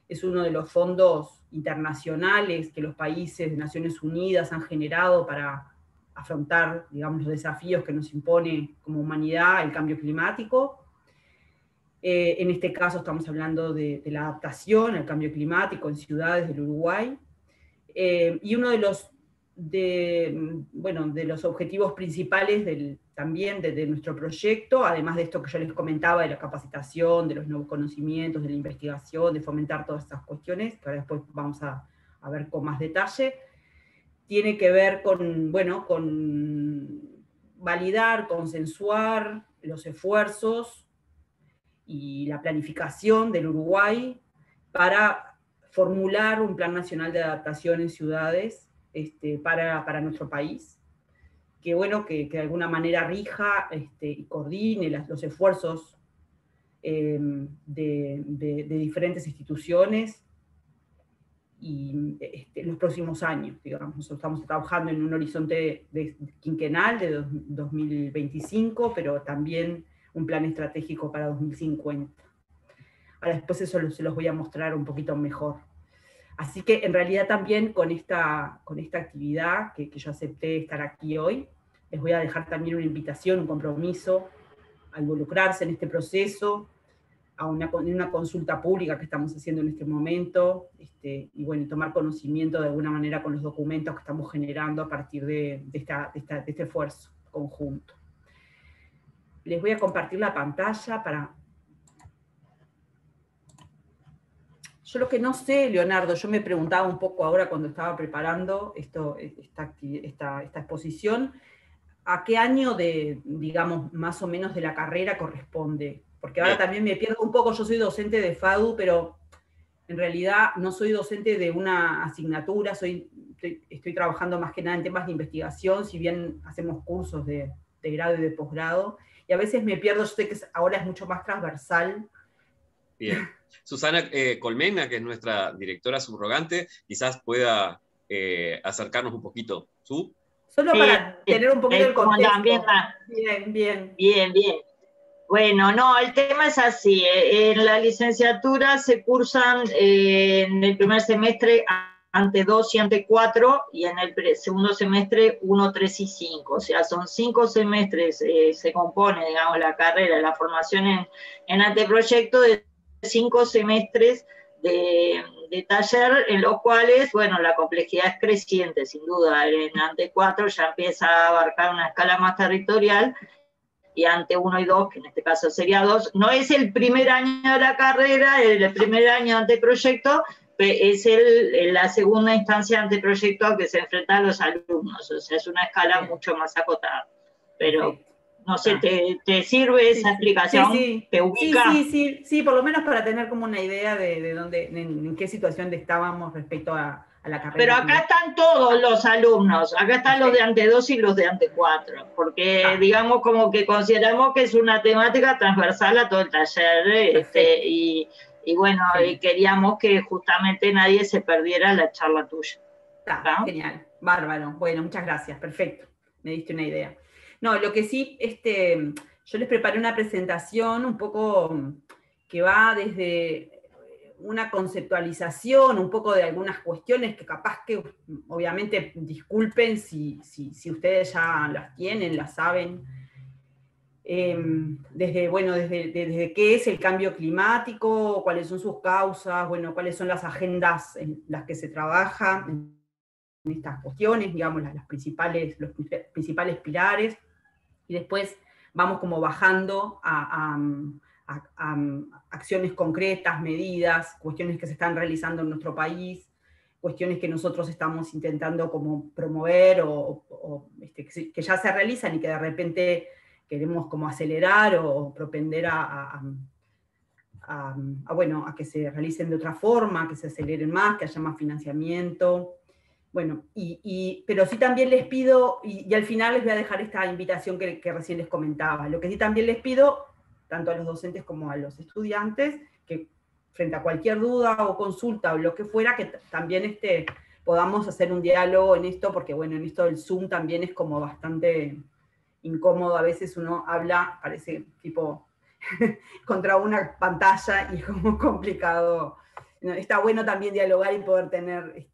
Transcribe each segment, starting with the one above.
es uno de los fondos internacionales que los países de Naciones Unidas han generado para afrontar, digamos, los desafíos que nos impone como humanidad el cambio climático. En este caso estamos hablando de la adaptación al cambio climático en ciudades del Uruguay. Y uno de los objetivos principales también de nuestro proyecto, además de esto que yo les comentaba, de la capacitación, de los nuevos conocimientos, de la investigación, de fomentar todas estas cuestiones, que ahora después vamos a ver con más detalle, tiene que ver con validar, consensuar los esfuerzos y la planificación del Uruguay para formular un plan nacional de adaptación en ciudades para nuestro país, que de alguna manera rija y coordine los esfuerzos de diferentes instituciones y los próximos años, digamos. Nosotros estamos trabajando en un horizonte quinquenal de 2025, pero también un plan estratégico para 2050. Ahora después eso se los voy a mostrar un poquito mejor. Así que en realidad también con esta actividad que yo acepté estar aquí hoy, les voy a dejar también una invitación, un compromiso a involucrarse en este proceso, en una consulta pública que estamos haciendo en este momento, y tomar conocimiento de alguna manera con los documentos que estamos generando a partir de este esfuerzo conjunto. Les voy a compartir la pantalla para... Yo lo que no sé, Leonardo, yo me preguntaba un poco ahora cuando estaba preparando esta exposición, ¿a qué año digamos, más o menos de la carrera corresponde? Porque ahora también me pierdo un poco, yo soy docente de FADU, pero en realidad no soy docente de una asignatura, estoy trabajando más que nada en temas de investigación, si bien hacemos cursos de grado y de posgrado, y a veces me pierdo, yo sé que ahora es mucho más transversal. Bien. Susana Colmena, que es nuestra directora subrogante, quizás pueda acercarnos un poquito. Solo para tener un poquito el contexto. Bien. Bueno, no, el tema es así. En la licenciatura se cursan en el primer semestre ante 2 y ante 4, y en el segundo semestre 1, 3 y 5. O sea, son 5 semestres, se compone, digamos, la carrera, la formación en anteproyecto de 5 semestres de taller, en los cuales, bueno, la complejidad es creciente, sin duda. En ante 4 ya empieza a abarcar una escala más territorial, y ante 1 y 2, que en este caso sería 2, no es el primer año de la carrera, el primer año de anteproyecto, es la segunda instancia de anteproyecto a que se enfrentan los alumnos, o sea, es una escala mucho más acotada. Pero, no sé, ¿te sirve esa explicación? Sí. ¿Te ubica? Sí, por lo menos para tener como una idea de dónde, en qué situación estábamos respecto a la carrera. Pero acá están todos los alumnos, acá están los de ante 2 y los de ante 4, porque digamos como que consideramos que es una temática transversal a todo el taller, y bueno, y queríamos que justamente nadie se perdiera la charla tuya. Genial, bárbaro. Bueno, muchas gracias, perfecto, me diste una idea. No, lo que sí, yo les preparé una presentación un poco que va desde una conceptualización, un poco de algunas cuestiones que capaz que, obviamente, disculpen si ustedes ya las tienen, las saben, desde qué es el cambio climático, cuáles son sus causas, cuáles son las agendas en las que se trabaja en estas cuestiones, digamos, los principales pilares, y después vamos como bajando a acciones concretas, medidas, cuestiones que se están realizando en nuestro país, cuestiones que nosotros estamos intentando como promover que ya se realizan y que de repente queremos como acelerar o propender a que se realicen de otra forma, que se aceleren más, que haya más financiamiento. Bueno, pero sí también les pido, y al final les voy a dejar esta invitación que recién les comentaba, lo que sí también les pido, tanto a los docentes como a los estudiantes, que frente a cualquier duda o consulta o lo que fuera, que también podamos hacer un diálogo en esto, porque bueno, en esto del Zoom también es como bastante incómodo, a veces uno habla, parece tipo contra una pantalla, y es como complicado está bueno también dialogar y poder tener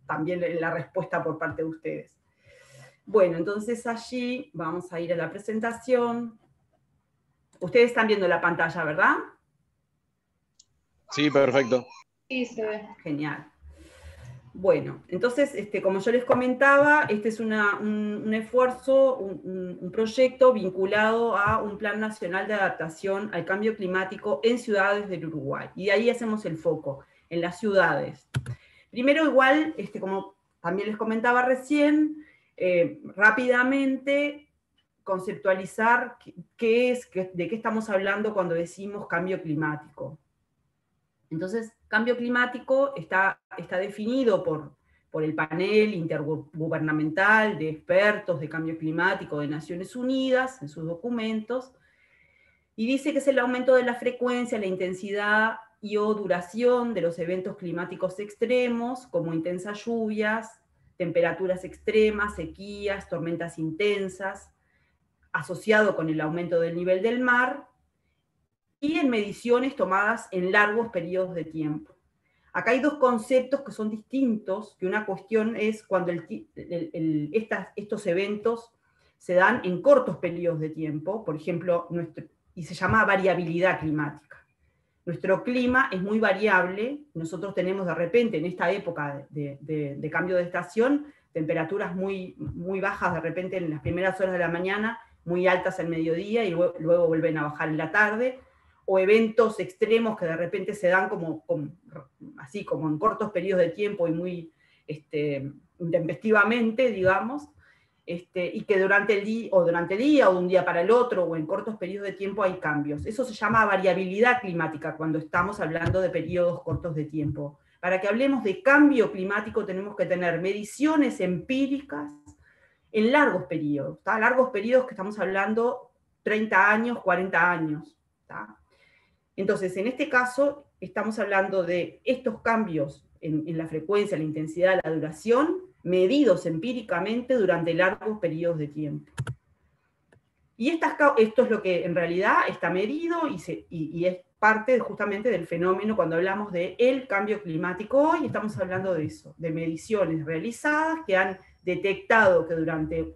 también la respuesta por parte de ustedes. Bueno, entonces allí vamos a ir a la presentación. Ustedes están viendo la pantalla, ¿verdad? Sí, perfecto. Sí, se ve. Genial. Bueno, entonces, como yo les comentaba, este es un esfuerzo, un proyecto vinculado a un Plan Nacional de Adaptación al Cambio Climático en ciudades del Uruguay. Y ahí hacemos el foco, en las ciudades. Primero, igual, como también les comentaba recién, rápidamente conceptualizar de qué estamos hablando cuando decimos cambio climático. Entonces, cambio climático está definido por el panel intergubernamental de expertos de cambio climático de Naciones Unidas en sus documentos, y dice que es el aumento de la frecuencia, la intensidad y o duración de los eventos climáticos extremos, como intensas lluvias, temperaturas extremas, sequías, tormentas intensas, asociado con el aumento del nivel del mar, y en mediciones tomadas en largos periodos de tiempo. Acá hay dos conceptos que son distintos, que una cuestión es cuando estos eventos se dan en cortos periodos de tiempo, por ejemplo, y se llama variabilidad climática. Nuestro clima es muy variable, nosotros tenemos de repente en esta época de cambio de estación, temperaturas muy, muy bajas de repente en las primeras horas de la mañana, muy altas al mediodía y luego vuelven a bajar en la tarde, o eventos extremos que de repente se dan así como en cortos periodos de tiempo y muy intempestivamente, digamos, y que durante el día o de un día para el otro, o en cortos periodos de tiempo hay cambios. Eso se llama variabilidad climática cuando estamos hablando de periodos cortos de tiempo. Para que hablemos de cambio climático tenemos que tener mediciones empíricas en largos periodos, ¿tá? Largos periodos que estamos hablando 30 años, 40 años, ¿tá? Entonces, en este caso, estamos hablando de estos cambios en la frecuencia, la intensidad, la duración, medidos empíricamente durante largos periodos de tiempo. Y esto es lo que en realidad está medido y es parte justamente del fenómeno cuando hablamos del cambio climático. Hoy estamos hablando de eso, de mediciones realizadas que han detectado que durante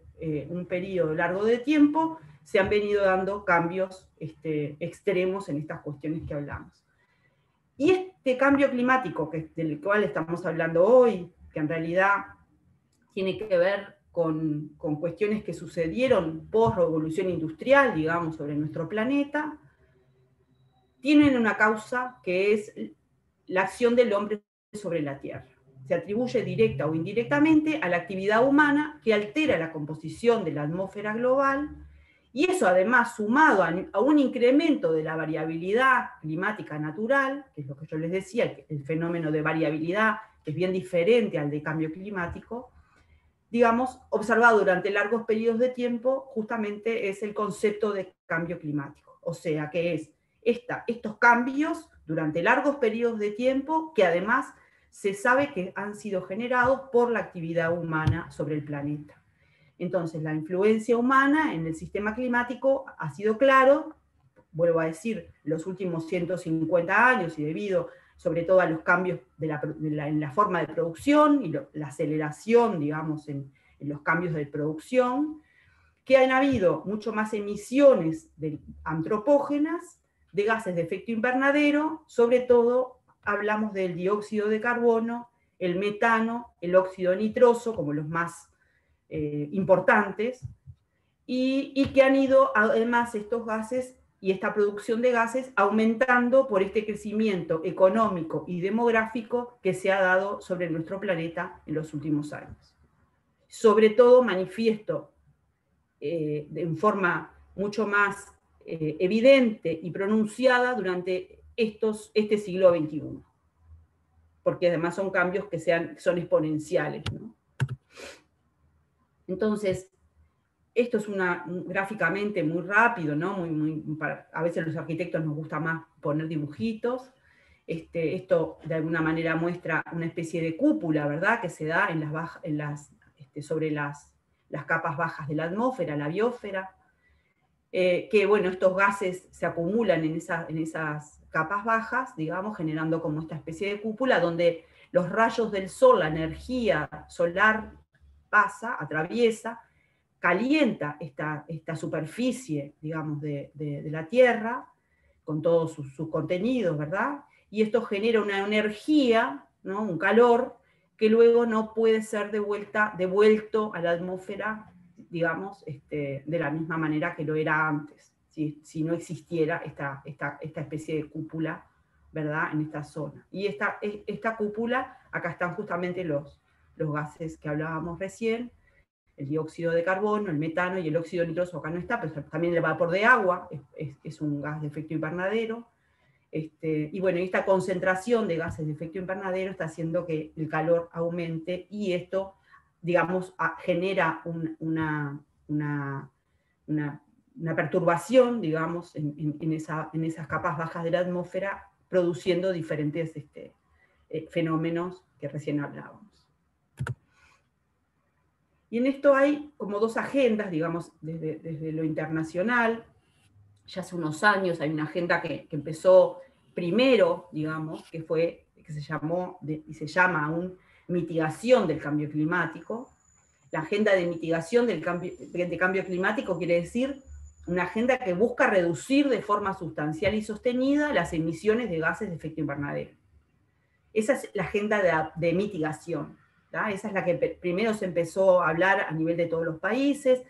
un periodo largo de tiempo se han venido dando cambios extremos en estas cuestiones que hablamos. Y este cambio climático del cual estamos hablando hoy, que en realidad tiene que ver con cuestiones que sucedieron post-revolución industrial, digamos, sobre nuestro planeta, tienen una causa que es la acción del hombre sobre la Tierra. Se atribuye directa o indirectamente a la actividad humana que altera la composición de la atmósfera global, y eso además sumado a un incremento de la variabilidad climática natural, que es lo que yo les decía, el fenómeno de variabilidad, que es bien diferente al de cambio climático, digamos, observado durante largos periodos de tiempo, justamente es el concepto de cambio climático. O sea, que es estos cambios durante largos periodos de tiempo que además se sabe que han sido generados por la actividad humana sobre el planeta. Entonces, la influencia humana en el sistema climático ha sido claro, vuelvo a decir, los últimos 150 años, y debido sobre todo a los cambios en la forma de producción y la aceleración, digamos, en los cambios de producción, que han habido mucho más emisiones antropógenas de gases de efecto invernadero, sobre todo hablamos del dióxido de carbono, el metano, el óxido nitroso, como los más importantes, y que han ido además estos gases y esta producción de gases aumentando por este crecimiento económico y demográfico que se ha dado sobre nuestro planeta en los últimos años. Sobre todo manifiesto en forma mucho más evidente y pronunciada durante este siglo XXI, porque además son cambios que son exponenciales, ¿no? Entonces, esto es gráficamente muy rápido, ¿no? A veces a los arquitectos nos gusta más poner dibujitos. Esto de alguna manera muestra una especie de cúpula, ¿verdad?, que se da sobre las capas bajas de la atmósfera, la biosfera, que bueno, estos gases se acumulan en esas capas bajas, digamos, generando como esta especie de cúpula donde los rayos del sol, la energía solar pasa, atraviesa, calienta esta superficie, digamos, de la Tierra, con todos sus contenidos, ¿verdad? Y esto genera una energía, ¿no? Un calor, que luego no puede ser devuelto a la atmósfera, digamos, de la misma manera que lo era antes, si no existiera esta especie de cúpula, ¿verdad?, en esta zona. Y esta cúpula, acá están justamente los gases que hablábamos recién, el dióxido de carbono, el metano y el óxido nitroso acá no está, pero también el vapor de agua es un gas de efecto invernadero. Y bueno, esta concentración de gases de efecto invernadero está haciendo que el calor aumente, y esto, digamos, genera una perturbación, digamos, en esas capas bajas de la atmósfera, produciendo diferentes fenómenos que recién hablábamos. Y en esto hay como dos agendas, digamos, desde lo internacional. Ya hace unos años hay una agenda que empezó primero, digamos, que se llamó y se llama aún mitigación del cambio climático. La agenda de mitigación del cambio climático quiere decir una agenda que busca reducir de forma sustancial y sostenida las emisiones de gases de efecto invernadero. Esa es la agenda de mitigación. Esa es la que primero se empezó a hablar a nivel de todos los países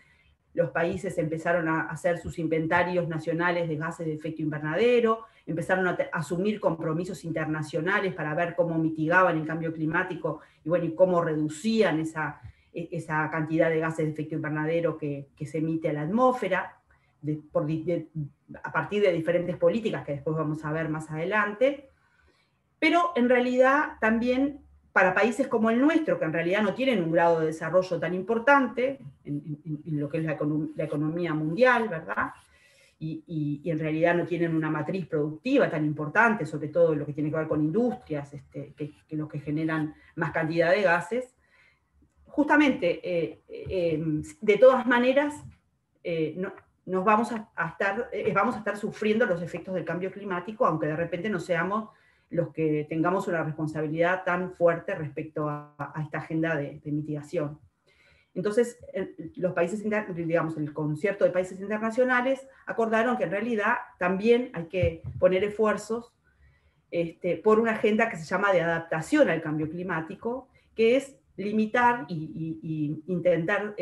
empezaron a hacer sus inventarios nacionales de gases de efecto invernadero, empezaron a asumir compromisos internacionales para ver cómo mitigaban el cambio climático y cómo reducían esa cantidad de gases de efecto invernadero que se emite a la atmósfera, a partir de diferentes políticas que después vamos a ver más adelante. Pero en realidad también para países como el nuestro, que en realidad no tienen un grado de desarrollo tan importante en lo que es la economía mundial, ¿verdad? Y en realidad no tienen una matriz productiva tan importante, sobre todo lo que tiene que ver con industrias, que los que generan más cantidad de gases. Justamente, de todas maneras, vamos a estar sufriendo los efectos del cambio climático, aunque de repente no seamos los que tengamos una responsabilidad tan fuerte respecto a esta agenda de mitigación. Entonces, los países, digamos, el concierto de países internacionales acordaron que en realidad también hay que poner esfuerzos por una agenda que se llama de adaptación al cambio climático, que es limitar y intentar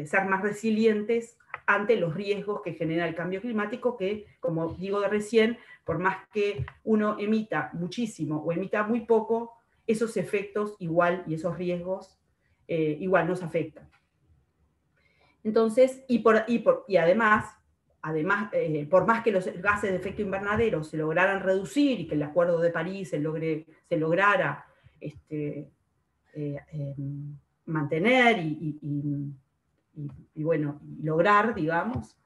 ser más resilientes ante los riesgos que genera el cambio climático, que, como digo de recién, por más que uno emita muchísimo o emita muy poco, esos efectos igual y esos riesgos igual nos afectan. Entonces, y además, por más que los gases de efecto invernadero se lograran reducir y que el Acuerdo de París se lograra mantener y lograr, digamos,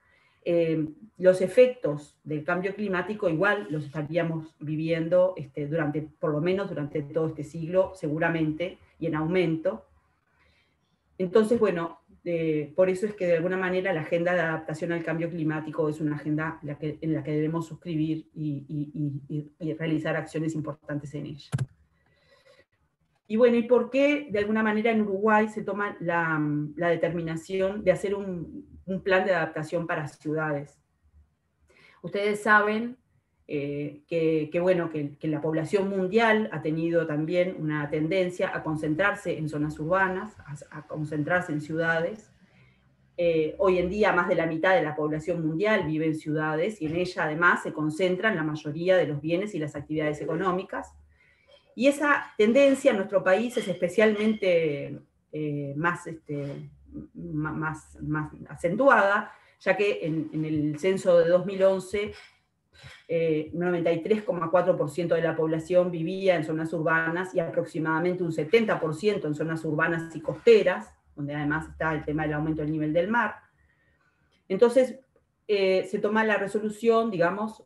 los efectos del cambio climático igual los estaríamos viviendo por lo menos durante todo este siglo, seguramente, y en aumento. Entonces, bueno, por eso es que de alguna manera la agenda de adaptación al cambio climático es una agenda en la que debemos suscribir y realizar acciones importantes en ella. Y bueno, ¿y por qué de alguna manera en Uruguay se toma la determinación de hacer un plan de adaptación para ciudades? Ustedes saben que la población mundial ha tenido también una tendencia a concentrarse en zonas urbanas, a concentrarse en ciudades. Hoy en día más de la mitad de la población mundial vive en ciudades y en ella además se concentran la mayoría de los bienes y las actividades económicas. Y esa tendencia en nuestro país es especialmente más acentuada, ya que en el censo de 2011, 93,4% de la población vivía en zonas urbanas y aproximadamente un 70% en zonas urbanas y costeras, donde además está el tema del aumento del nivel del mar. Entonces, se toma la resolución, digamos,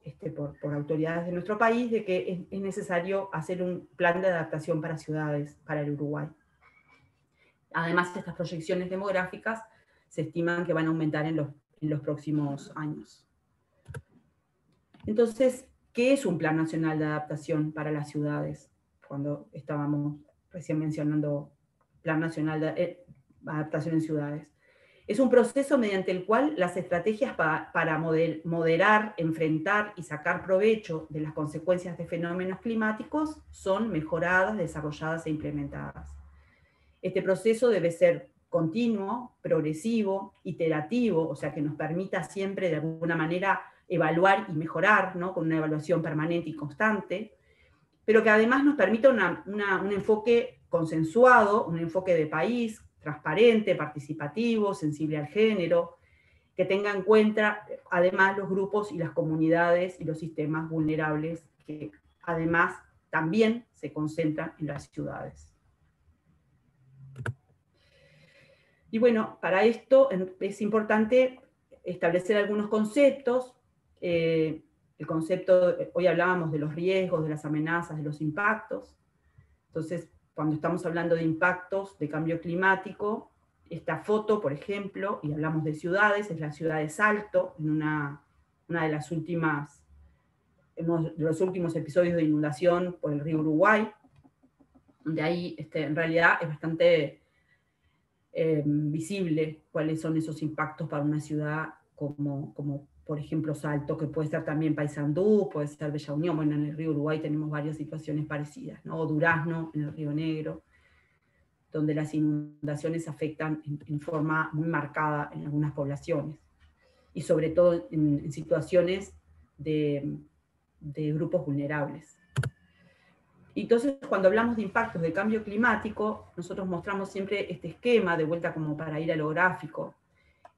por autoridades de nuestro país, de que es necesario hacer un plan de adaptación para ciudades para el Uruguay. Además, estas proyecciones demográficas se estiman que van a aumentar en los próximos años. Entonces, ¿Qué es un Plan Nacional de Adaptación para las ciudades? Cuando estábamos recién mencionando Plan Nacional de Adaptación en Ciudades. Es un proceso mediante el cual las estrategias para moderar, enfrentar y sacar provecho de las consecuencias de fenómenos climáticos son mejoradas, desarrolladas e implementadas. Este proceso debe ser continuo, progresivo, iterativo, o sea que nos permita siempre de alguna manera evaluar y mejorar, ¿no? Con una evaluación permanente y constante, pero que además nos permita un enfoque consensuado, un enfoque de país, transparente, participativo, sensible al género, que tenga en cuenta además los grupos y las comunidades y los sistemas vulnerables que además también se concentran en las ciudades. Y bueno, para esto es importante establecer algunos conceptos. El concepto, hoy hablábamos de los riesgos, de las amenazas, de los impactos. Entonces, cuando estamos hablando de impactos de cambio climático, esta foto, por ejemplo, y hablamos de ciudades, es la ciudad de Salto, en una de las últimas, en uno de los últimos episodios de inundación por el río Uruguay, donde ahí en realidad es bastante visible cuáles son esos impactos para una ciudad como por ejemplo Salto, que puede ser también Paysandú, puede ser Bella Unión. Bueno, en el río Uruguay tenemos varias situaciones parecidas, ¿no? O Durazno, en el río Negro, donde las inundaciones afectan en forma muy marcada en algunas poblaciones, y sobre todo en situaciones de grupos vulnerables. Entonces, cuando hablamos de impactos de cambio climático, nosotros mostramos siempre este esquema, de vuelta como para ir a lo gráfico.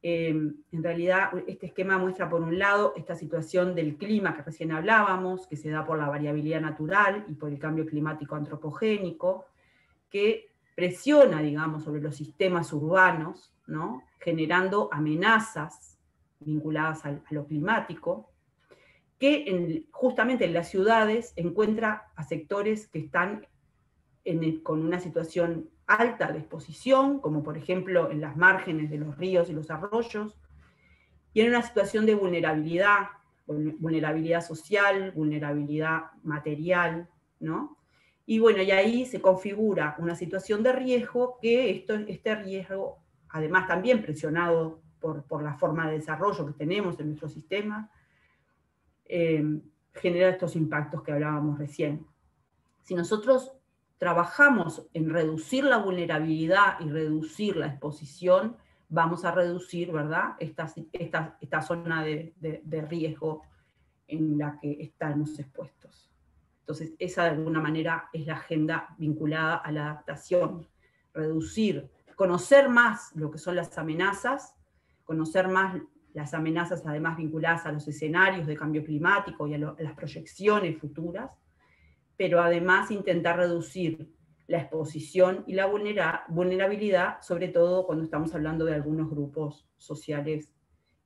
En realidad, este esquema muestra, por un lado, esta situación del clima que recién hablábamos, que se da por la variabilidad natural y por el cambio climático antropogénico, que presiona, digamos, sobre los sistemas urbanos, ¿no? Generando amenazas vinculadas a lo climático, que justamente en las ciudades encuentra a sectores que están con una situación alta de exposición, como por ejemplo en las márgenes de los ríos y los arroyos, y en una situación de vulnerabilidad social, vulnerabilidad material, ¿no? Y bueno, y ahí se configura una situación de riesgo, que este riesgo, además también presionado por la forma de desarrollo que tenemos en nuestro sistema, genera estos impactos que hablábamos recién. Si nosotros trabajamos en reducir la vulnerabilidad y reducir la exposición, vamos a reducir, ¿verdad?, esta zona de riesgo en la que estamos expuestos. Entonces, esa de alguna manera es la agenda vinculada a la adaptación. Reducir, conocer más lo que son las amenazas, conocer más las amenazas además vinculadas a los escenarios de cambio climático y a las proyecciones futuras, pero además intentar reducir la exposición y la vulnerabilidad, sobre todo cuando estamos hablando de algunos grupos sociales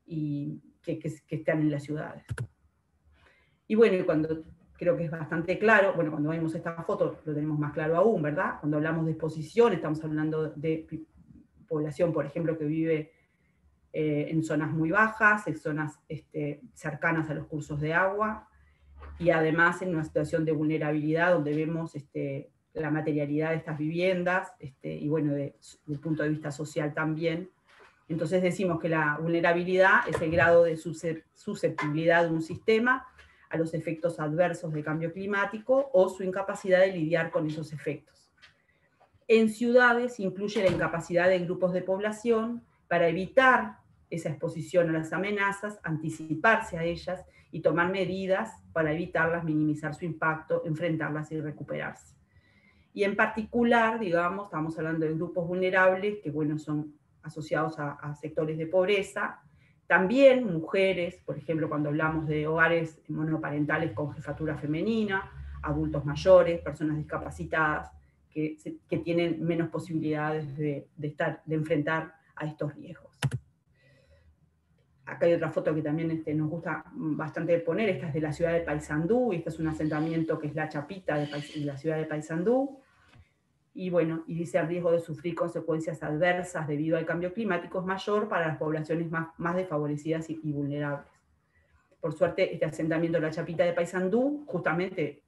y que están en las ciudades. Y bueno, cuando creo que es bastante claro, bueno, cuando vemos esta foto lo tenemos más claro aún, ¿verdad? Cuando hablamos de exposición, estamos hablando de población, por ejemplo, que vive en zonas muy bajas, en zonas cercanas a los cursos de agua, y además en una situación de vulnerabilidad donde vemos la materialidad de estas viviendas, y bueno, desde el punto de vista social también. Entonces decimos que la vulnerabilidad es el grado de susceptibilidad de un sistema a los efectos adversos del cambio climático o su incapacidad de lidiar con esos efectos. En ciudades incluye la incapacidad de grupos de población para evitar esa exposición a las amenazas, anticiparse a ellas y tomar medidas para evitarlas, minimizar su impacto, enfrentarlas y recuperarse. Y en particular, digamos, estamos hablando de grupos vulnerables que, bueno, son asociados a sectores de pobreza, también mujeres, por ejemplo, cuando hablamos de hogares monoparentales con jefatura femenina, adultos mayores, personas discapacitadas, que tienen menos posibilidades de enfrentar a estos riesgos. Acá hay otra foto que también nos gusta bastante poner, esta es de la ciudad de Paysandú, y este es un asentamiento que es La Chapita de la ciudad de Paysandú, y bueno, y dice: el riesgo de sufrir consecuencias adversas debido al cambio climático es mayor para las poblaciones más desfavorecidas y vulnerables. por suerte, este asentamiento de la Chapita de Paysandú, justamente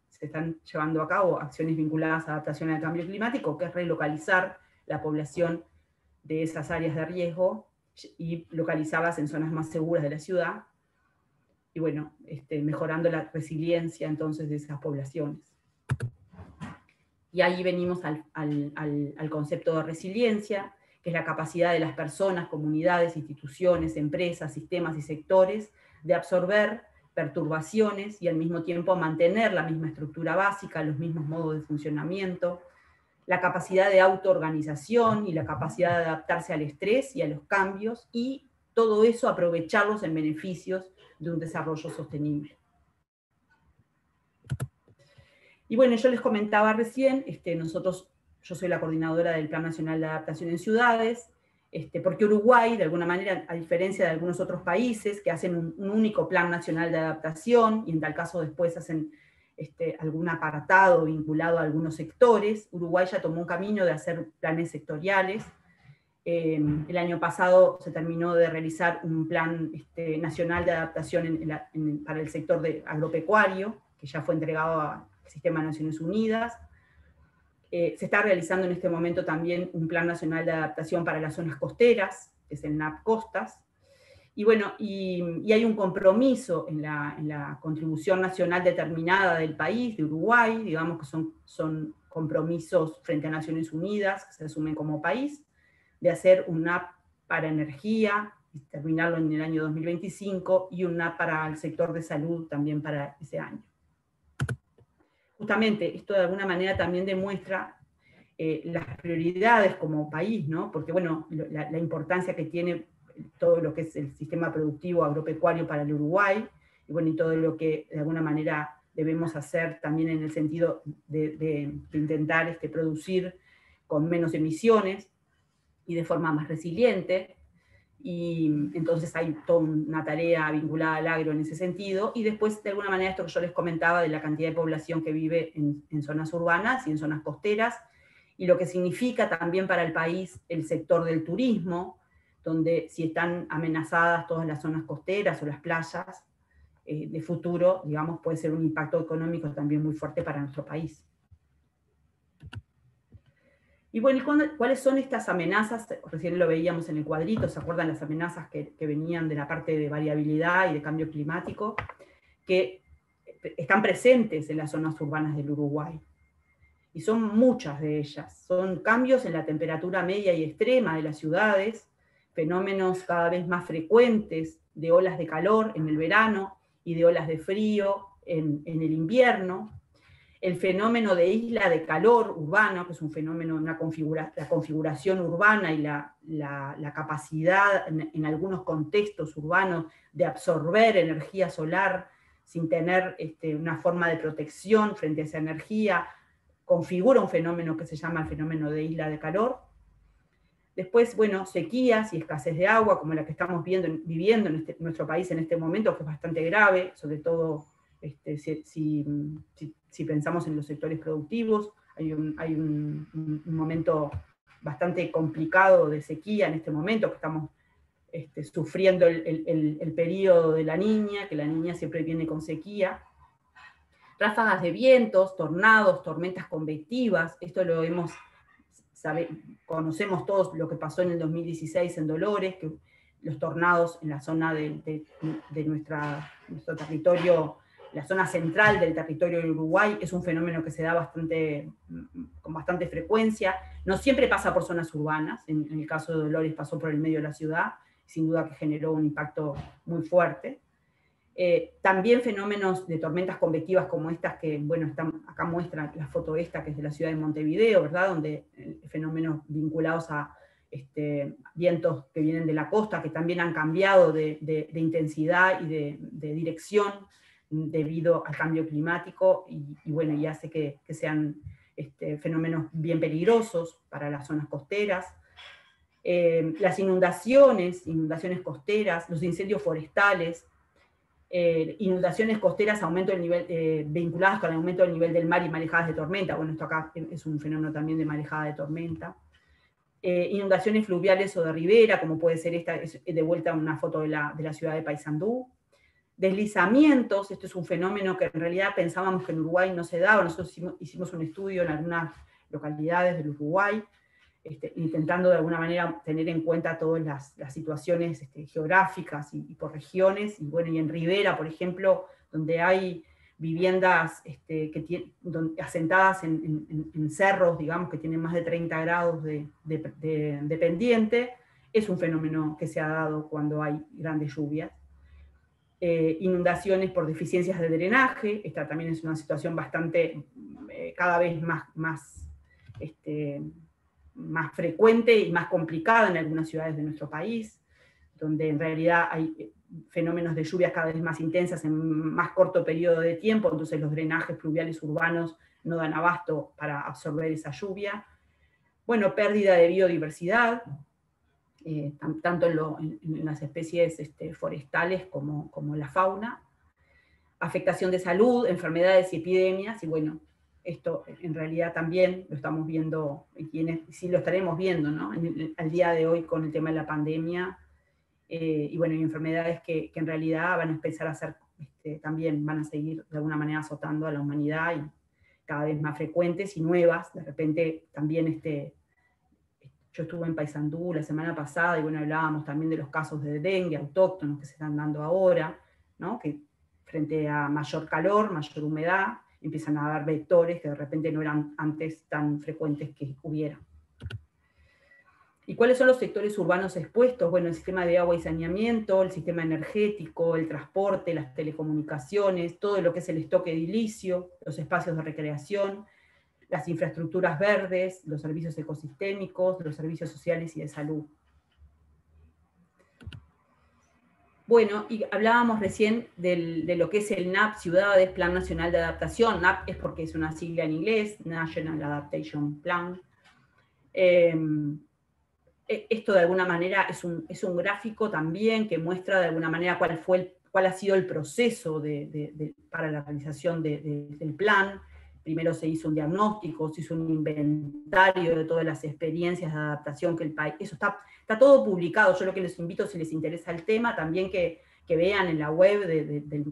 se están llevando a cabo acciones vinculadas a adaptación al cambio climático, que es relocalizar la población de esas áreas de riesgo y localizarlas en zonas más seguras de la ciudad, y bueno, mejorando la resiliencia entonces de esas poblaciones. Y ahí venimos al concepto de resiliencia, que es la capacidad de las personas, comunidades, instituciones, empresas, sistemas y sectores de absorber perturbaciones y al mismo tiempo mantener la misma estructura básica, los mismos modos de funcionamiento, la capacidad de autoorganización y la capacidad de adaptarse al estrés y a los cambios, y todo eso aprovecharlos en beneficios de un desarrollo sostenible. Y bueno, yo les comentaba recién, yo soy la coordinadora del Plan Nacional de Adaptación en Ciudades, porque Uruguay, de alguna manera, a diferencia de algunos otros países que hacen un único Plan Nacional de Adaptación, y en tal caso después hacen algún apartado vinculado a algunos sectores, Uruguay ya tomó un camino de hacer planes sectoriales. El año pasado se terminó de realizar un plan nacional de adaptación para el sector agropecuario, que ya fue entregado al Sistema de Naciones Unidas. Se está realizando en este momento también un plan nacional de adaptación para las zonas costeras, que es el NAP Costas. Y bueno, y hay un compromiso en la contribución nacional determinada del país, de Uruguay, digamos que son compromisos frente a Naciones Unidas, que se asumen como país, de hacer un NAP para energía, y terminarlo en el año 2025, y un NAP para el sector de salud también para ese año. Justamente, esto de alguna manera también demuestra las prioridades como país, ¿no? Porque, bueno, la importancia que tiene todo lo que es el sistema productivo agropecuario para el Uruguay, y bueno, y todo lo que de alguna manera debemos hacer también en el sentido de intentar producir con menos emisiones y de forma más resiliente. Y entonces hay toda una tarea vinculada al agro en ese sentido, y después de alguna manera esto que yo les comentaba de la cantidad de población que vive en zonas urbanas y en zonas costeras, y lo que significa también para el país el sector del turismo, donde si están amenazadas todas las zonas costeras o las playas, de futuro, digamos, puede ser un impacto económico también muy fuerte para nuestro país. Y bueno, ¿cuáles son estas amenazas? Recién lo veíamos en el cuadrito, ¿se acuerdan las amenazas que venían de la parte de variabilidad y de cambio climático? Que están presentes en las zonas urbanas del Uruguay. Y son muchas de ellas. Son cambios en la temperatura media y extrema de las ciudades, fenómenos cada vez más frecuentes de olas de calor en el verano y de olas de frío en el invierno, el fenómeno de isla de calor urbano, que es un fenómeno, la configuración urbana y la capacidad en algunos contextos urbanos de absorber energía solar sin tener una forma de protección frente a esa energía, configura un fenómeno que se llama el fenómeno de isla de calor. Después, bueno, sequías y escasez de agua, como la que estamos viviendo en nuestro país en este momento, que es bastante grave, sobre todo si pensamos en los sectores productivos. Hay un momento bastante complicado de sequía en este momento, que estamos sufriendo el periodo de la Niña, que la Niña siempre viene con sequía. Ráfagas de vientos, tornados, tormentas convectivas, esto lo conocemos todos lo que pasó en el 2016 en Dolores, que los tornados en la zona de nuestro territorio, la zona central del territorio del Uruguay, es un fenómeno que se da con bastante frecuencia. No siempre pasa por zonas urbanas, en el caso de Dolores pasó por el medio de la ciudad, sin duda que generó un impacto muy fuerte. También fenómenos de tormentas convectivas como estas que, bueno, acá muestra la foto esta, que es de la ciudad de Montevideo, ¿verdad? Donde fenómenos vinculados a vientos que vienen de la costa, que también han cambiado de intensidad y de dirección debido al cambio climático, y bueno, y hace que sean fenómenos bien peligrosos para las zonas costeras. Las inundaciones costeras, los incendios forestales, inundaciones costeras, aumento del nivel, vinculadas con el aumento del nivel del mar y marejadas de tormenta. Bueno, esto acá es un fenómeno también de marejada de tormenta. Inundaciones fluviales o de ribera, como puede ser esta, es de vuelta una foto de la ciudad de Paysandú. Deslizamientos, esto es un fenómeno que en realidad pensábamos que en Uruguay no se daba. Nosotros hicimos un estudio en algunas localidades del Uruguay, intentando de alguna manera tener en cuenta todas las situaciones geográficas y por regiones, y bueno, y en Rivera, por ejemplo, donde hay viviendas asentadas en cerros, digamos, que tienen más de 30 grados de pendiente, es un fenómeno que se ha dado cuando hay grandes lluvias. Inundaciones por deficiencias de drenaje, esta también es una situación bastante, cada vez más frecuente y más complicada en algunas ciudades de nuestro país, donde en realidad hay fenómenos de lluvias cada vez más intensas en más corto periodo de tiempo, entonces los drenajes pluviales urbanos no dan abasto para absorber esa lluvia. Bueno, pérdida de biodiversidad, tanto en las especies forestales como la fauna, afectación de salud, enfermedades y epidemias, y bueno, esto en realidad también lo estamos viendo, y sí lo estaremos viendo, ¿no? Al día de hoy con el tema de la pandemia, y bueno, y enfermedades que en realidad van a empezar a ser, también van a seguir de alguna manera azotando a la humanidad, y cada vez más frecuentes y nuevas. De repente también yo estuve en Paysandú la semana pasada, y bueno, hablábamos también de los casos de dengue autóctonos que se están dando ahora, ¿no? Que frente a mayor calor, mayor humedad, empiezan a haber vectores que de repente no eran antes tan frecuentes que hubiera. ¿Y cuáles son los sectores urbanos expuestos? Bueno, el sistema de agua y saneamiento, el sistema energético, el transporte, las telecomunicaciones, todo lo que es el stock edilicio, los espacios de recreación, las infraestructuras verdes, los servicios ecosistémicos, los servicios sociales y de salud. Bueno, y hablábamos recién de lo que es el NAP, Ciudades, Plan Nacional de Adaptación. NAP es porque es una sigla en inglés, National Adaptation Plan. Esto de alguna manera es un gráfico también que muestra de alguna manera cuál ha sido el proceso para la realización del plan. Primero se hizo un diagnóstico, se hizo un inventario de todas las experiencias de adaptación que el país... Eso está todo publicado. Yo lo que les invito, si les interesa el tema, también que vean en la web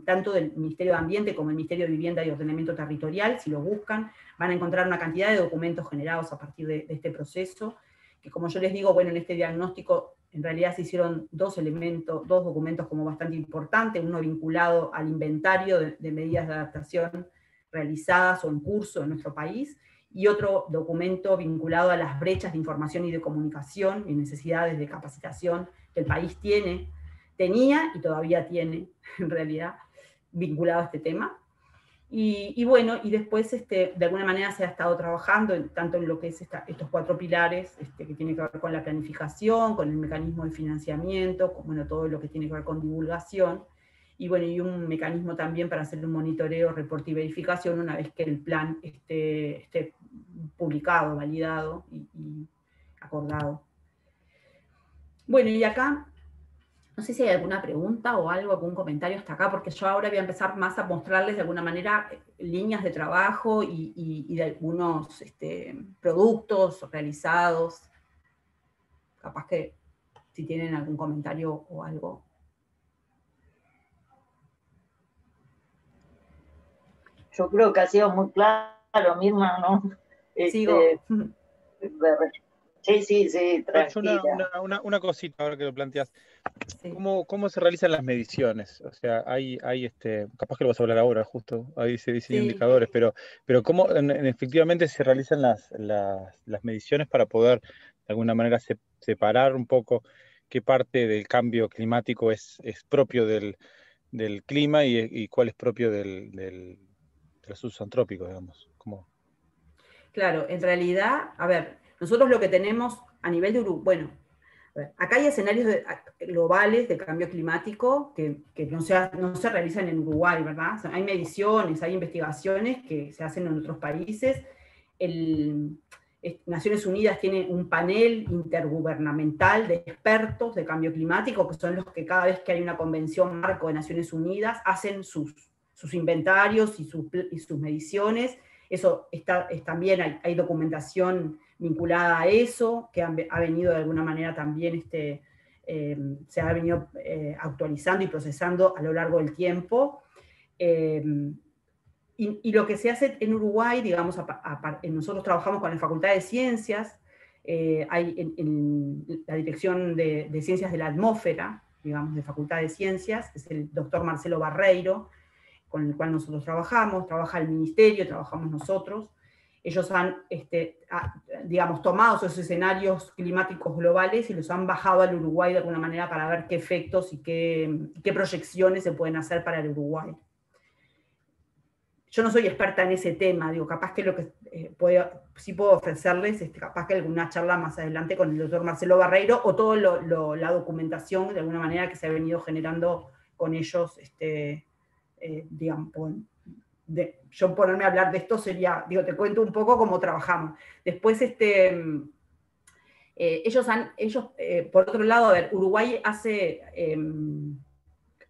tanto del Ministerio de Ambiente como del Ministerio de Vivienda y Ordenamiento Territorial. Si lo buscan, van a encontrar una cantidad de documentos generados a partir de este proceso, que como yo les digo, bueno, en este diagnóstico en realidad se hicieron dos documentos como bastante importantes, uno vinculado al inventario de medidas de adaptación realizadas o en curso en nuestro país, y otro documento vinculado a las brechas de información y de comunicación y necesidades de capacitación que el país tenía y todavía tiene, en realidad, vinculado a este tema. Y bueno, y después de alguna manera se ha estado trabajando tanto en lo que es estos 4 pilares, que tiene que ver con la planificación, con el mecanismo de financiamiento, con bueno, todo lo que tiene que ver con divulgación, y bueno, y un mecanismo también para hacer un monitoreo, reporte y verificación una vez que el plan esté publicado, validado y acordado. Bueno, y acá, no sé si hay alguna pregunta o algún comentario hasta acá, porque yo ahora voy a empezar más a mostrarles de alguna manera líneas de trabajo y de algunos productos realizados. Capaz que si tienen algún comentario o algo. Yo creo que ha sido muy claro, Mirna, ¿no? Sigo. Sí, una cosita ahora que lo planteas. Sí. ¿Cómo se realizan las mediciones? O sea, hay capaz que lo vas a hablar ahora, justo, ahí se dicen indicadores, pero ¿cómo efectivamente se realizan las mediciones para poder de alguna manera separar un poco qué parte del cambio climático es propio del clima y cuál es propio de los usos antrópicos, digamos? ¿Cómo? Claro, en realidad, a ver, nosotros lo que tenemos a nivel de Uruguay, bueno, acá hay escenarios globales de cambio climático que no se realizan en Uruguay, ¿verdad? O sea, hay mediciones, hay investigaciones que se hacen en otros países. Naciones Unidas tiene un panel intergubernamental de expertos de cambio climático, que son los que cada vez que hay una convención marco de Naciones Unidas hacen sus inventarios y sus mediciones. Eso también hay documentación vinculada a eso, que ha venido de alguna manera también se ha venido actualizando y procesando a lo largo del tiempo. Y lo que se hace en Uruguay, digamos, nosotros trabajamos con la Facultad de Ciencias, hay en la Dirección de Ciencias de la Atmósfera, digamos, de Facultad de Ciencias, es el doctor Marcelo Barreiro, con el cual nosotros trabajamos, trabaja el Ministerio, trabajamos nosotros. Ellos han, digamos, tomado esos escenarios climáticos globales y los han bajado al Uruguay de alguna manera para ver qué efectos y qué proyecciones se pueden hacer para el Uruguay. Yo no soy experta en ese tema, digo, capaz que lo que sí puedo ofrecerles, capaz que alguna charla más adelante con el doctor Marcelo Barreiro, o toda la documentación, de alguna manera, que se ha venido generando con ellos, digamos, yo ponerme a hablar de esto sería, digo, te cuento un poco cómo trabajamos. Después, ellos, por otro lado, a ver, Uruguay hace,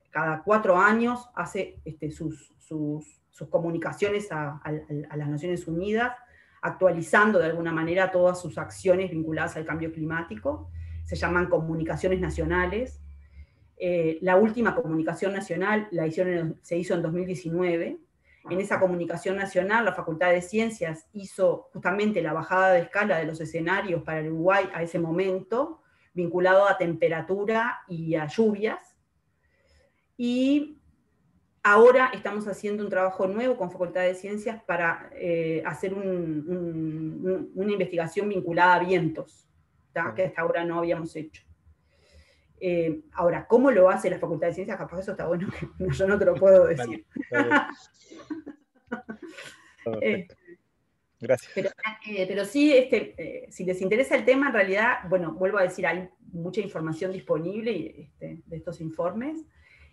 cada 4 años, hace sus comunicaciones a las Naciones Unidas, actualizando de alguna manera todas sus acciones vinculadas al cambio climático. Se llaman comunicaciones nacionales. La última comunicación nacional se hizo en 2019. En esa comunicación nacional, la Facultad de Ciencias hizo justamente la bajada de escala de los escenarios para el Uruguay a ese momento, vinculado a temperatura y a lluvias. Y ahora estamos haciendo un trabajo nuevo con Facultad de Ciencias para hacer una investigación vinculada a vientos, que hasta ahora no habíamos hecho. Ahora, ¿cómo lo hace la Facultad de Ciencias? Capaz eso está bueno, que yo no te lo puedo decir. Gracias. Pero sí, si les interesa el tema, en realidad, bueno, vuelvo a decir, hay mucha información disponible de estos informes.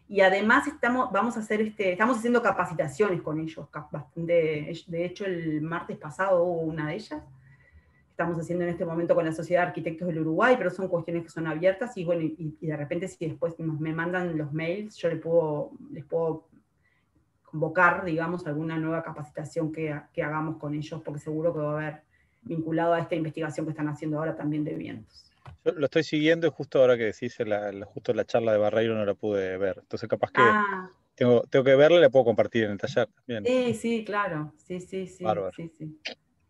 Y además estamos haciendo capacitaciones con ellos. De hecho, el martes pasado hubo una de ellas. Estamos haciendo en este momento con la Sociedad de Arquitectos del Uruguay, pero son cuestiones que son abiertas, y bueno, y de repente si después me mandan los mails, yo les puedo convocar, digamos, alguna nueva capacitación que hagamos con ellos, porque seguro que va a haber vinculado a esta investigación que están haciendo ahora también de vientos. Yo lo estoy siguiendo, y justo ahora que decís, justo la charla de Barreiro no la pude ver. Entonces capaz que tengo que verla y la puedo compartir en el taller. Bien. Sí, claro. Sí. Bárbaro. Sí.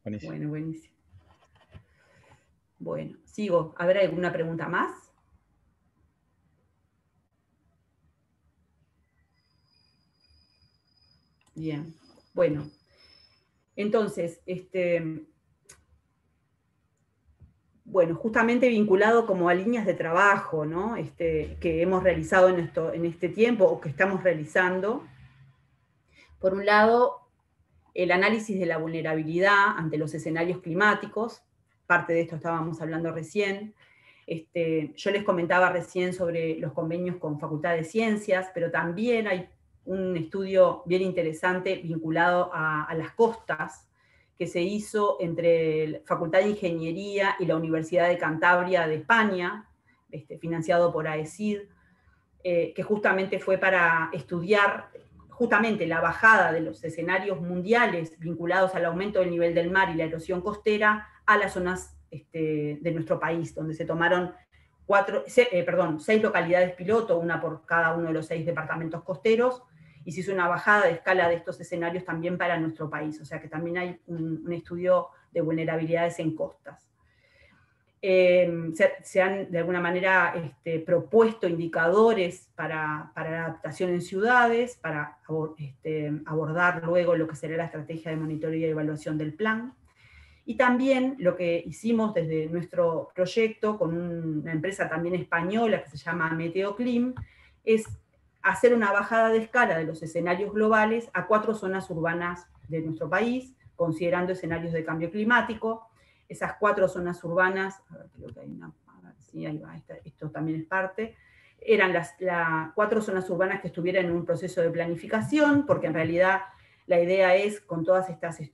Buenísimo. Bueno, buenísimo. Bueno, sigo. ¿Habrá alguna pregunta más? Bien. Bueno. Entonces, bueno, justamente vinculado como a líneas de trabajo, ¿no? Que hemos realizado en este tiempo, o que estamos realizando. Por un lado, el análisis de la vulnerabilidad ante los escenarios climáticos. Parte de esto estábamos hablando recién. Yo les comentaba recién sobre los convenios con Facultad de Ciencias, pero también hay un estudio bien interesante vinculado a las costas, que se hizo entre la Facultad de Ingeniería y la Universidad de Cantabria de España, financiado por AECID, que justamente fue para estudiar justamente la bajada de los escenarios mundiales vinculados al aumento del nivel del mar y la erosión costera a las zonas de nuestro país, donde se tomaron 6 localidades piloto, una por cada uno de los 6 departamentos costeros, y se hizo una bajada de escala de estos escenarios también para nuestro país, o sea que también hay un estudio de vulnerabilidades en costas. Se han de alguna manera propuesto indicadores para la adaptación en ciudades, para abordar luego lo que será la estrategia de monitoreo y evaluación del plan. Y también lo que hicimos desde nuestro proyecto con una empresa también española que se llama Meteoclim, es hacer una bajada de escala de los escenarios globales a 4 zonas urbanas de nuestro país, considerando escenarios de cambio climático. Esas 4 zonas urbanas, a ver, creo que hay una, a ver, sí, ahí va, esto también es parte, eran las 4 zonas urbanas que estuvieran en un proceso de planificación, porque en realidad la idea es, con todos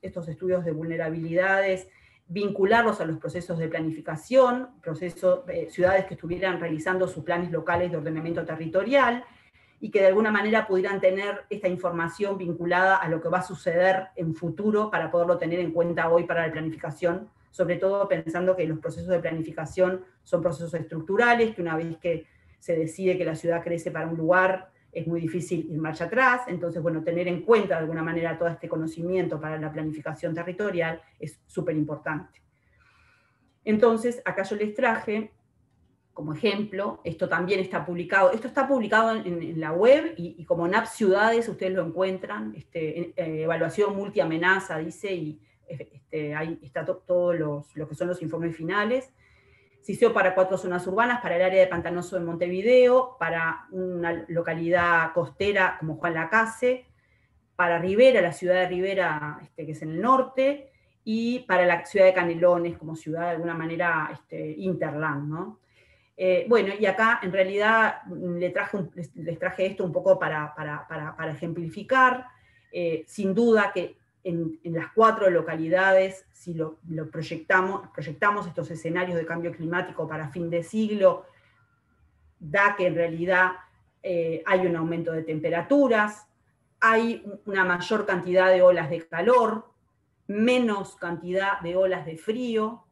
estos estudios de vulnerabilidades, vincularlos a los procesos de planificación, ciudades que estuvieran realizando sus planes locales de ordenamiento territorial, y que de alguna manera pudieran tener esta información vinculada a lo que va a suceder en futuro para poderlo tener en cuenta hoy para la planificación sobre todo pensando que los procesos de planificación son procesos estructurales, que una vez que se decide que la ciudad crece para un lugar, es muy difícil ir marcha atrás. Entonces, bueno, tener en cuenta de alguna manera todo este conocimiento para la planificación territorial es súper importante. Entonces, acá yo les traje como ejemplo, esto también está publicado, en la web, y como NAP Ciudades ustedes lo encuentran, evaluación multiamenaza, dice, y ahí está todo lo que son los informes finales. Se hizo para 4 zonas urbanas, para el área de Pantanoso de Montevideo, para una localidad costera como Juan Lacase, para Rivera, la ciudad de Rivera, que es en el norte, y para la ciudad de Canelones, como ciudad de alguna manera interland, ¿no? Bueno, y acá en realidad les traje esto un poco para ejemplificar. Sin duda que en las 4 localidades, si lo proyectamos estos escenarios de cambio climático para fin de siglo, da que en realidad hay un aumento de temperaturas, hay una mayor cantidad de olas de calor, menos cantidad de olas de frío.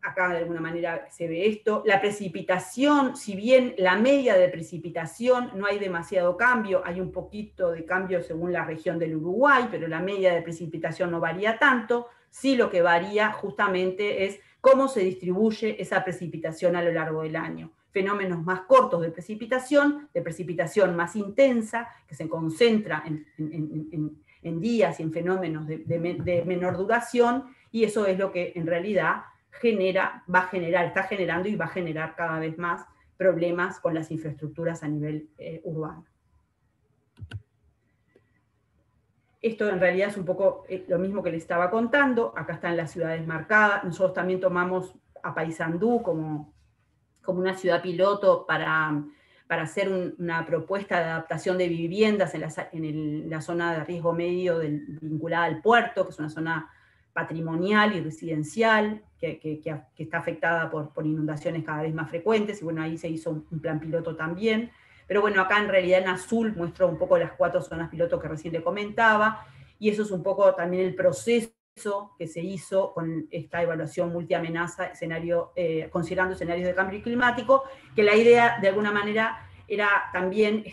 Acá de alguna manera se ve esto. La precipitación, si bien la media de precipitación no hay demasiado cambio, hay un poquito de cambio según la región del Uruguay, pero la media de precipitación no varía tanto. Sí, lo que varía justamente es cómo se distribuye esa precipitación a lo largo del año. Fenómenos más cortos de precipitación más intensa, que se concentra en días y en fenómenos de menor duración, y eso es lo que en realidad está generando y va a generar cada vez más problemas con las infraestructuras a nivel urbano. Esto en realidad es un poco lo mismo que les estaba contando. Acá están las ciudades marcadas. Nosotros también tomamos a Paysandú como una ciudad piloto para hacer una propuesta de adaptación de viviendas en la zona de riesgo medio vinculada al puerto, que es una zona patrimonial y residencial, que está afectada por inundaciones cada vez más frecuentes, y bueno, ahí se hizo un plan piloto también. Pero bueno, acá en realidad en azul muestro un poco las 4 zonas piloto que recién le comentaba, y eso es un poco también el proceso que se hizo con esta evaluación multiamenaza, considerando escenarios de cambio climático, que la idea de alguna manera era también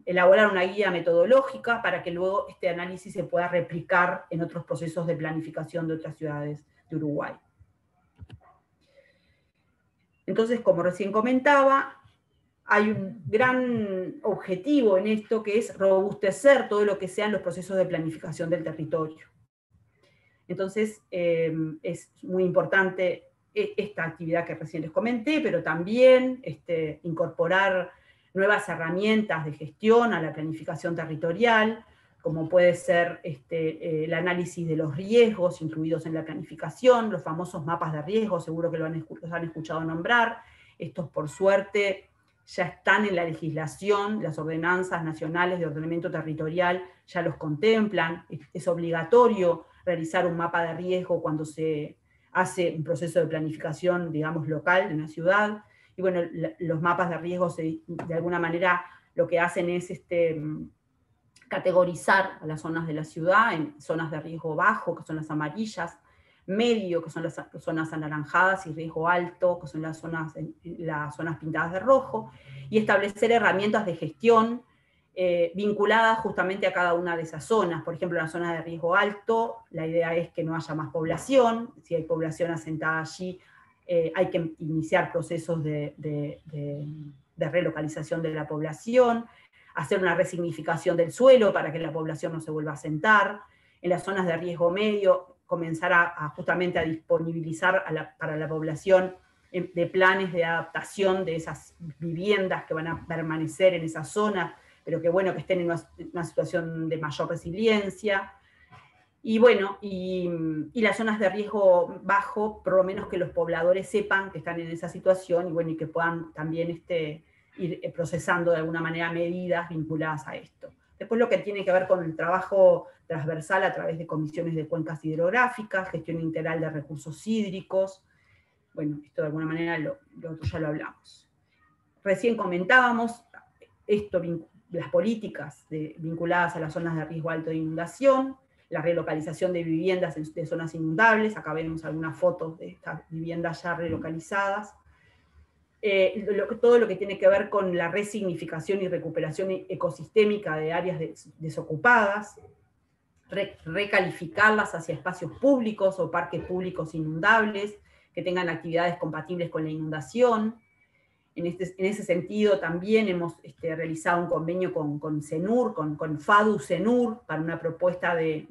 elaborar una guía metodológica para que luego este análisis se pueda replicar en otros procesos de planificación de otras ciudades de Uruguay. Entonces, como recién comentaba, hay un gran objetivo en esto, que es robustecer todo lo que sean los procesos de planificación del territorio. Entonces, es muy importante esta actividad que recién les comenté, pero también incorporar nuevas herramientas de gestión a la planificación territorial, como puede ser el análisis de los riesgos incluidos en la planificación, los famosos mapas de riesgo, seguro que los han escuchado nombrar. Estos, por suerte, ya están en la legislación, las ordenanzas nacionales de ordenamiento territorial ya los contemplan. Es obligatorio realizar un mapa de riesgo cuando se hace un proceso de planificación, digamos, local de una ciudad. Y bueno, los mapas de riesgo de alguna manera lo que hacen es categorizar a las zonas de la ciudad en zonas de riesgo bajo, que son las amarillas, medio, que son las zonas anaranjadas, y riesgo alto, que son las zonas pintadas de rojo, y establecer herramientas de gestión vinculadas justamente a cada una de esas zonas. Por ejemplo, en la zona de riesgo alto, la idea es que no haya más población. Si hay población asentada allí, hay que iniciar procesos de relocalización de la población, hacer una resignificación del suelo para que la población no se vuelva a asentar. En las zonas de riesgo medio, comenzar justamente a disponibilizar para la población de planes de adaptación de esas viviendas que van a permanecer en esa zona, pero que bueno, que estén en una situación de mayor resiliencia. Y bueno, y las zonas de riesgo bajo, por lo menos que los pobladores sepan que están en esa situación, y bueno, y que puedan también ir procesando de alguna manera medidas vinculadas a esto. Después lo que tiene que ver con el trabajo transversal a través de comisiones de cuencas hidrográficas, gestión integral de recursos hídricos. Bueno, esto de alguna manera lo otro ya lo hablamos. Recién comentábamos esto las políticas vinculadas a las zonas de riesgo alto de inundación, la relocalización de viviendas de zonas inundables, acá vemos algunas fotos de estas viviendas ya relocalizadas, todo lo que tiene que ver con la resignificación y recuperación ecosistémica de áreas desocupadas, recalificarlas hacia espacios públicos o parques públicos inundables, que tengan actividades compatibles con la inundación. En ese sentido también hemos realizado un convenio con CENUR, con FADU CENUR, para una propuesta de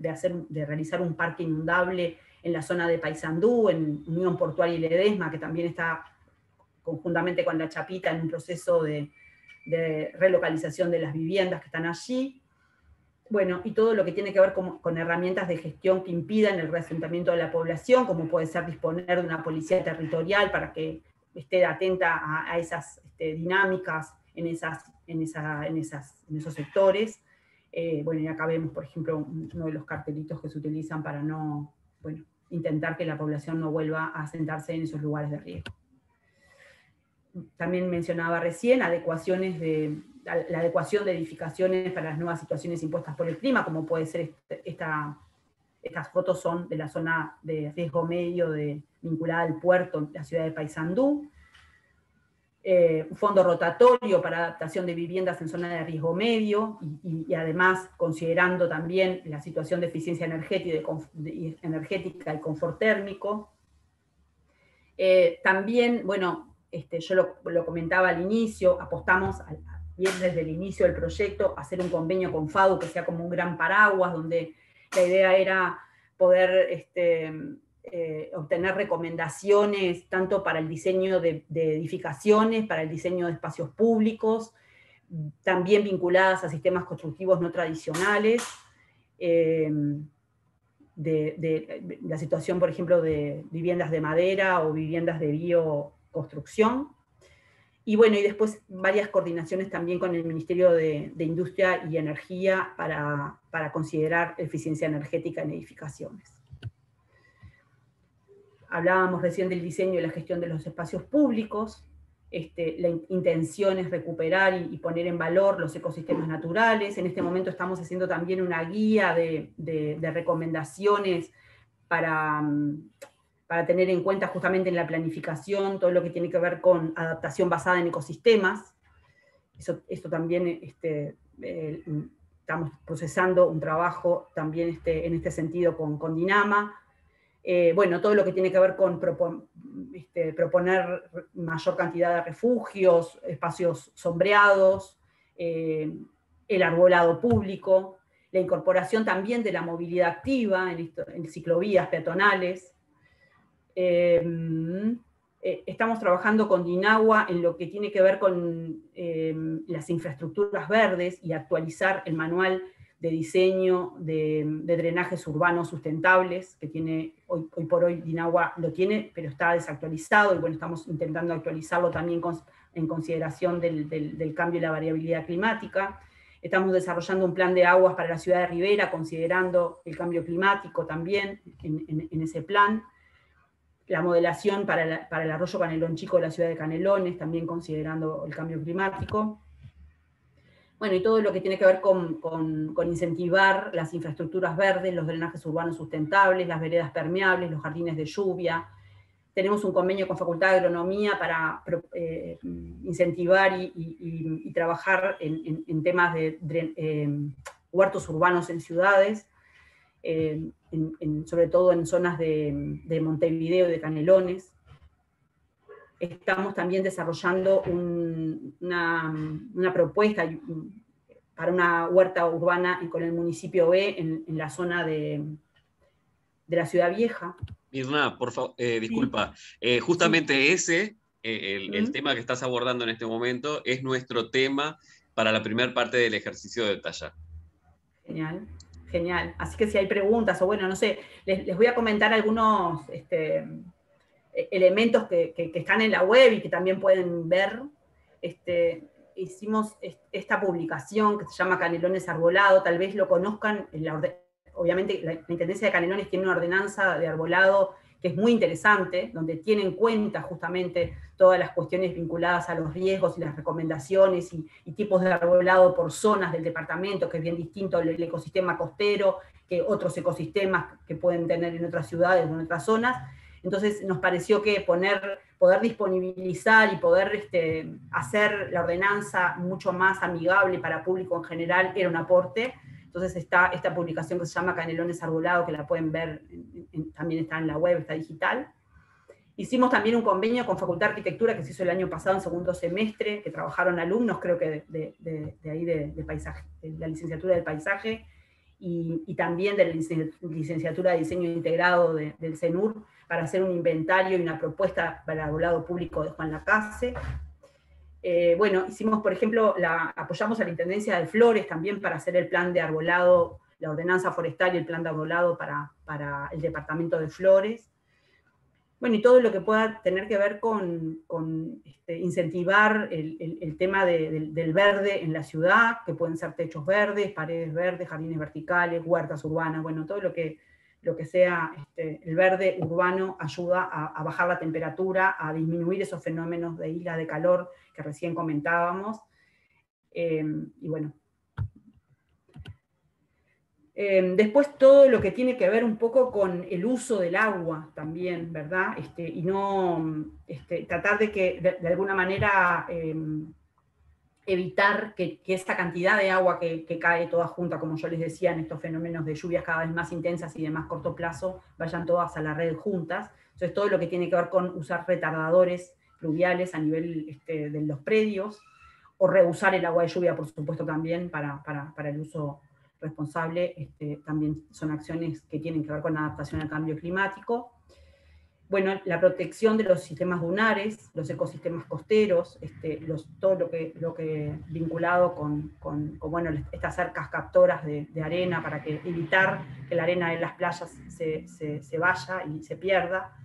realizar un parque inundable en la zona de Paysandú, en Unión Portuaria y Ledesma, que también está conjuntamente con La Chapita en un proceso de relocalización de las viviendas que están allí. Bueno, y todo lo que tiene que ver con herramientas de gestión que impidan el reasentamiento de la población, como puede ser disponer de una policía territorial para que esté atenta a esas dinámicas en esos sectores. Bueno, y acá vemos, por ejemplo, uno de los cartelitos que se utilizan para intentar que la población no vuelva a asentarse en esos lugares de riesgo. También mencionaba recién la adecuación de edificaciones para las nuevas situaciones impuestas por el clima, como puede ser estas fotos son de la zona de riesgo medio vinculada al puerto, la ciudad de Paysandú. Un fondo rotatorio para adaptación de viviendas en zona de riesgo medio, y además considerando también la situación de eficiencia energética y confort térmico. También, bueno, yo lo comentaba al inicio, apostamos bien desde el inicio del proyecto a hacer un convenio con FADU que sea como un gran paraguas, donde la idea era poder obtener recomendaciones tanto para el diseño de edificaciones, para el diseño de espacios públicos, también vinculadas a sistemas constructivos no tradicionales, de la situación, por ejemplo, de viviendas de madera o viviendas de bioconstrucción. Y bueno, y después varias coordinaciones también con el Ministerio de Industria y Energía para considerar eficiencia energética en edificaciones. Hablábamos recién del diseño y la gestión de los espacios públicos. La intención es recuperar y poner en valor los ecosistemas naturales. En este momento estamos haciendo también una guía de recomendaciones para tener en cuenta justamente en la planificación todo lo que tiene que ver con adaptación basada en ecosistemas. Esto también estamos procesando un trabajo también en este sentido con Dinama. Bueno, todo lo que tiene que ver con proponer mayor cantidad de refugios, espacios sombreados, el arbolado público, la incorporación también de la movilidad activa en ciclovías peatonales. Estamos trabajando con Dinagua en lo que tiene que ver con las infraestructuras verdes y actualizar el manual de diseño de drenajes urbanos sustentables, que tiene, hoy por hoy Dinagua lo tiene, pero está desactualizado, y bueno, estamos intentando actualizarlo también en consideración del cambio y la variabilidad climática. Estamos desarrollando un plan de aguas para la ciudad de Rivera, considerando el cambio climático también en ese plan. La modelación para el arroyo Canelón Chico de la ciudad de Canelones, también considerando el cambio climático. Bueno, y todo lo que tiene que ver con incentivar las infraestructuras verdes, los drenajes urbanos sustentables, las veredas permeables, los jardines de lluvia. Tenemos un convenio con Facultad de Agronomía para incentivar y trabajar en temas de huertos urbanos en ciudades, sobre todo en zonas de Montevideo y de Canelones. Estamos también desarrollando una propuesta para una huerta urbana con el municipio B en la zona de la Ciudad Vieja. Mirna, por favor, disculpa. Justamente sí. El tema que estás abordando en este momento es nuestro tema para la primera parte del ejercicio de taller. Genial, genial. Así que si hay preguntas, o bueno, no sé, les voy a comentar algunos elementos que están en la web y que también pueden ver. Hicimos esta publicación que se llama Canelones Arbolado, tal vez lo conozcan, obviamente la Intendencia de Canelones tiene una ordenanza de arbolado que es muy interesante, donde tiene en cuenta justamente todas las cuestiones vinculadas a los riesgos y las recomendaciones y tipos de arbolado por zonas del departamento, que es bien distinto al ecosistema costero que otros ecosistemas que pueden tener en otras ciudades o en otras zonas. Entonces nos pareció que poder disponibilizar y poder hacer la ordenanza mucho más amigable para el público en general era un aporte. Entonces está esta publicación que se llama Canelones Arbolado, que la pueden ver, también está en la web, está digital. Hicimos también un convenio con Facultad de Arquitectura que se hizo el año pasado en segundo semestre, que trabajaron alumnos, creo que de ahí de paisaje, de la licenciatura del paisaje, y también de la licenciatura de diseño integrado del CENUR, para hacer un inventario y una propuesta para el arbolado público de Juan Lacase. Bueno, hicimos, por ejemplo, apoyamos a la Intendencia de Flores también para hacer el plan de arbolado, la ordenanza forestal y el plan de arbolado para el departamento de Flores. Bueno, y todo lo que pueda tener que ver con incentivar el tema del verde en la ciudad, que pueden ser techos verdes, paredes verdes, jardines verticales, huertas urbanas, bueno, todo lo que sea el verde urbano ayuda a bajar la temperatura, a disminuir esos fenómenos de islas de calor que recién comentábamos. Y bueno. Después todo lo que tiene que ver un poco con el uso del agua también, ¿verdad? Y no tratar de que de alguna manera evitar que esta cantidad de agua que cae toda junta, como yo les decía, en estos fenómenos de lluvias cada vez más intensas y de más corto plazo, vayan todas a la red juntas. Entonces todo lo que tiene que ver con usar retardadores pluviales a nivel de los predios, o reusar el agua de lluvia, por supuesto, también para el uso responsable, también son acciones que tienen que ver con la adaptación al cambio climático. Bueno, la protección de los sistemas dunares, los ecosistemas costeros, todo lo que vinculado con bueno, estas cercas captoras de arena para evitar que la arena de las playas se vaya y se pierda,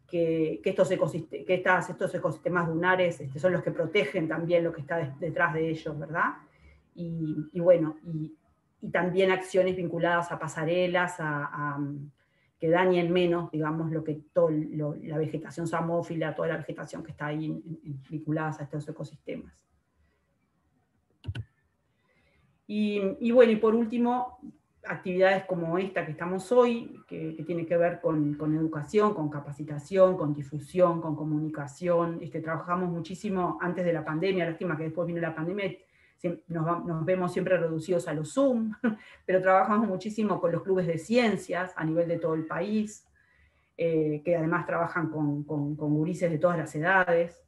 que estos ecosistemas dunares son los que protegen también lo que está detrás de ellos, ¿verdad? Y bueno, y también acciones vinculadas a pasarelas, que dañen menos, digamos, la vegetación samófila, toda la vegetación que está ahí vinculadas a estos ecosistemas. Y bueno, y por último, actividades como esta que estamos hoy, que tiene que ver con educación, con capacitación, con difusión, con comunicación. Trabajamos muchísimo antes de la pandemia, lástima que después vino la pandemia, nos vemos siempre reducidos a los Zoom, pero trabajamos muchísimo con los clubes de ciencias a nivel de todo el país, que además trabajan con gurises de todas las edades,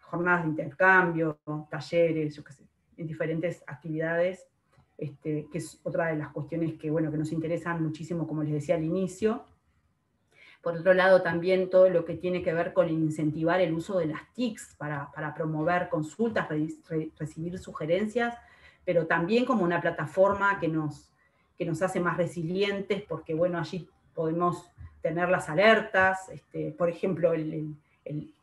jornadas de intercambio, talleres, yo qué sé, en diferentes actividades, que es otra de las cuestiones que nos interesan muchísimo, como les decía al inicio. Por otro lado, también todo lo que tiene que ver con incentivar el uso de las TICs para promover consultas, recibir sugerencias, pero también como una plataforma que nos hace más resilientes, porque allí podemos tener las alertas, por ejemplo,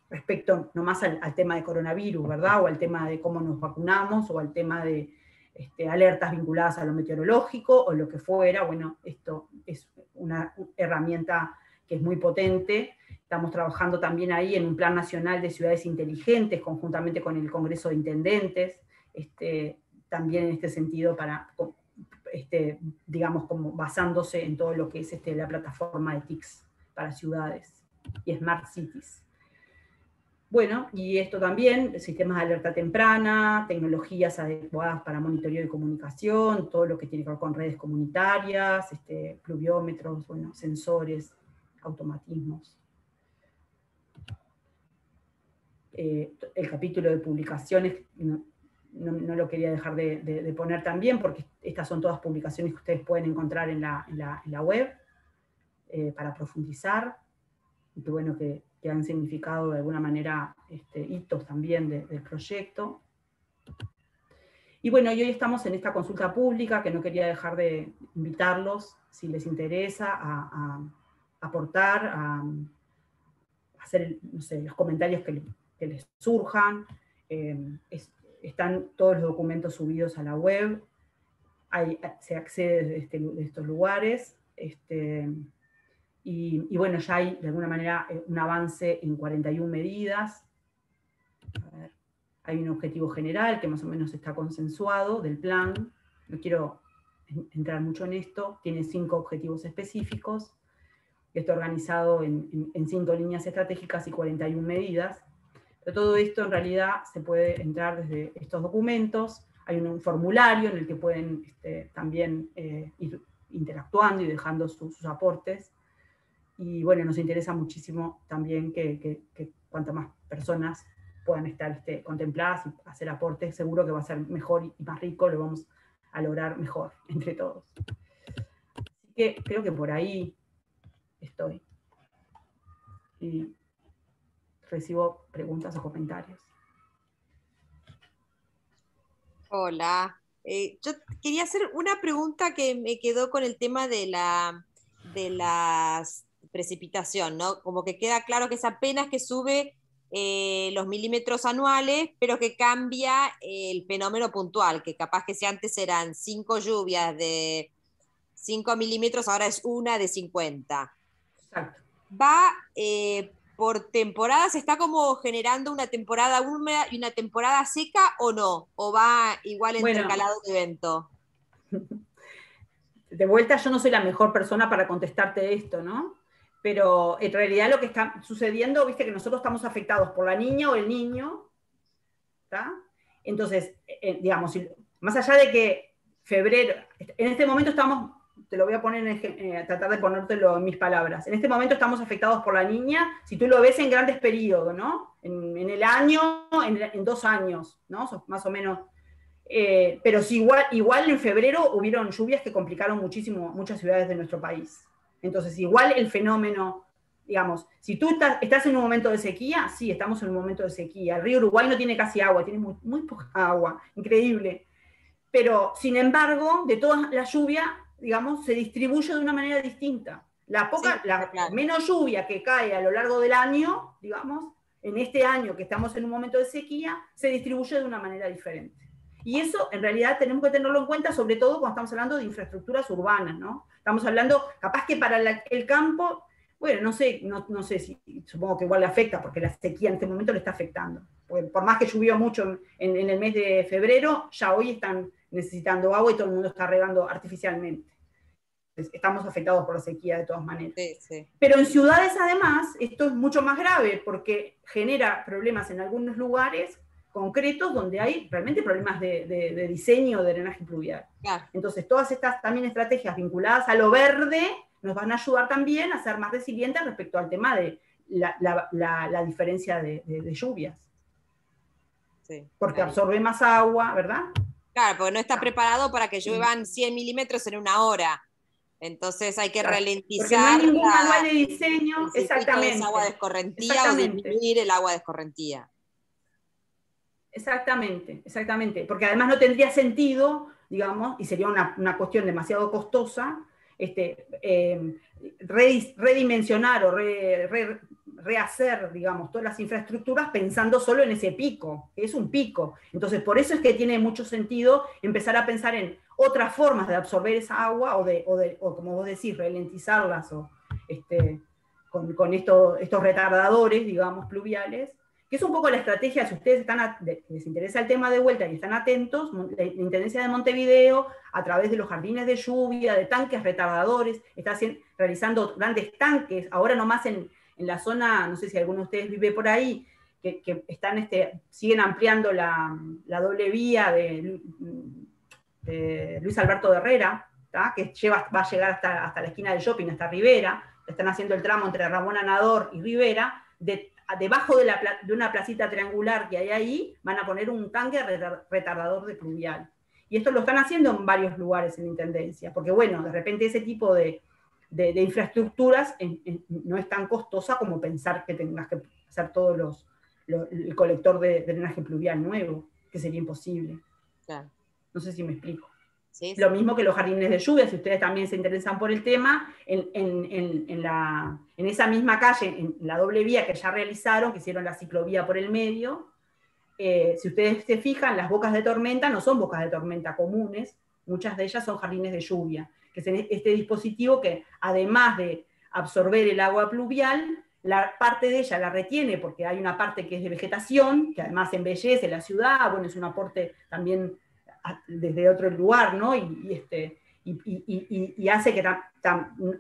respecto nomás al tema de coronavirus, ¿verdad? O al tema de cómo nos vacunamos, o al tema de alertas vinculadas a lo meteorológico, o lo que fuera. Bueno, esto es una herramienta que es muy potente. Estamos trabajando también ahí en un plan nacional de ciudades inteligentes, conjuntamente con el Congreso de Intendentes, también en este sentido digamos, como basándose en todo lo que es la plataforma de TICs para ciudades y Smart Cities. Bueno, y esto también, sistemas de alerta temprana, tecnologías adecuadas para monitoreo y comunicación, todo lo que tiene que ver con redes comunitarias, pluviómetros, sensores, automatismos. El capítulo de publicaciones no lo quería dejar de poner también, porque estas son todas publicaciones que ustedes pueden encontrar en la web para profundizar, y que han significado de alguna manera hitos también del proyecto. Y bueno, y hoy estamos en esta consulta pública, que no quería dejar de invitarlos, si les interesa, a aportar, a hacer, no sé, los comentarios que les surjan. Están todos los documentos subidos a la web, se accede de estos lugares, Y bueno, ya hay de alguna manera un avance en 41 medidas. A ver, hay un objetivo general que más o menos está consensuado del plan. No quiero entrar mucho en esto. Tiene 5 objetivos específicos. Está organizado en 5 líneas estratégicas y 41 medidas. Pero todo esto en realidad se puede entrar desde estos documentos. Hay un formulario en el que pueden también ir interactuando y dejando sus aportes. Y bueno, nos interesa muchísimo también que cuantas más personas puedan estar contempladas y hacer aportes, seguro que va a ser mejor y más rico, lo vamos a lograr mejor entre todos. Así que creo que por ahí estoy. Y recibo preguntas o comentarios. Hola. Yo quería hacer una pregunta que me quedó con el tema de la precipitación, ¿no? Como que queda claro que es apenas que sube los milímetros anuales, pero que cambia el fenómeno puntual, que capaz que si antes eran 5 lluvias de 5 milímetros, ahora es una de 50. Exacto. Va por temporadas, ¿está como generando una temporada húmeda y una temporada seca o no? ¿O va igual intercalado de evento? De vuelta, yo no soy la mejor persona para contestarte esto, ¿no? Pero en realidad lo que está sucediendo, viste que nosotros estamos afectados por la niña o el niño, ¿está? Entonces, digamos, más allá de que febrero, en este momento estamos, te lo voy a poner, tratar de ponértelo en mis palabras, en este momento estamos afectados por la niña, si tú lo ves en grandes periodos, ¿no? En el año, en 2 años, ¿no? Más o menos. Pero sí, igual en febrero hubieron lluvias que complicaron muchísimo muchas ciudades de nuestro país. Entonces, igual el fenómeno, digamos, si tú estás en un momento de sequía, sí, estamos en un momento de sequía. El río Uruguay no tiene casi agua, tiene muy poca agua, increíble. Pero, sin embargo, de toda la lluvia, digamos, se distribuye de una manera distinta. La menos lluvia que cae a lo largo del año, digamos, en este año que estamos en un momento de sequía, se distribuye de una manera diferente. Y eso, en realidad, tenemos que tenerlo en cuenta, sobre todo cuando estamos hablando de infraestructuras urbanas, ¿no? Estamos hablando, capaz que para el campo, bueno, no sé si, supongo que igual le afecta, porque la sequía en este momento le está afectando. Porque por más que llovió mucho en el mes de febrero, ya hoy están necesitando agua y todo el mundo está regando artificialmente. Entonces, estamos afectados por la sequía de todas maneras. Sí, sí. Pero en ciudades, además, esto es mucho más grave, porque genera problemas en algunos lugares concretos donde hay realmente problemas de diseño de drenaje pluvial. Claro. Entonces, todas estas también estrategias vinculadas a lo verde nos van a ayudar también a ser más resilientes respecto al tema de la diferencia de lluvias. Sí, porque claro. absorbe más agua, ¿verdad? Claro, porque no está preparado para que lluevan 100 milímetros en una hora. Entonces hay que ralentizar. Porque no hay ningún manual de diseño, exactamente. De agua de escorrentía o disminuir el agua de escorrentía. Exactamente, porque además no tendría sentido, digamos, y sería una cuestión demasiado costosa, redimensionar o rehacer, digamos, todas las infraestructuras pensando solo en ese pico, que es un pico. Entonces, por eso es que tiene mucho sentido empezar a pensar en otras formas de absorber esa agua o como vos decís, ralentizarlas con estos retardadores, digamos, pluviales, que es un poco la estrategia, si ustedes les interesa el tema de vuelta y están atentos, la Intendencia de Montevideo, a través de los jardines de lluvia, de tanques retardadores, está realizando grandes tanques, ahora nomás en la zona, no sé si alguno de ustedes vive por ahí, que están, siguen ampliando la doble vía de Luis Alberto de Herrera, ¿tá? Que va a llegar hasta la esquina del shopping, hasta Rivera, están haciendo el tramo entre Ramón Anador y Rivera, debajo de una placita triangular que hay ahí, van a poner un tanque retardador de pluvial. Y esto lo están haciendo en varios lugares en la Intendencia, porque bueno, de repente ese tipo de infraestructuras no es tan costosa como pensar que tengas que hacer todo el colector de drenaje pluvial nuevo, que sería imposible. Claro. No sé si me explico. Sí, sí. Lo mismo que los jardines de lluvia, si ustedes también se interesan por el tema, en esa misma calle, en la doble vía que ya realizaron, que hicieron la ciclovía por el medio, si ustedes se fijan, las bocas de tormenta no son bocas de tormenta comunes, muchas de ellas son jardines de lluvia, que es este dispositivo que además de absorber el agua pluvial, la parte de ella la retiene porque hay una parte que es de vegetación, que además embellece la ciudad, bueno, es un aporte también desde otro lugar, ¿no? Y hace que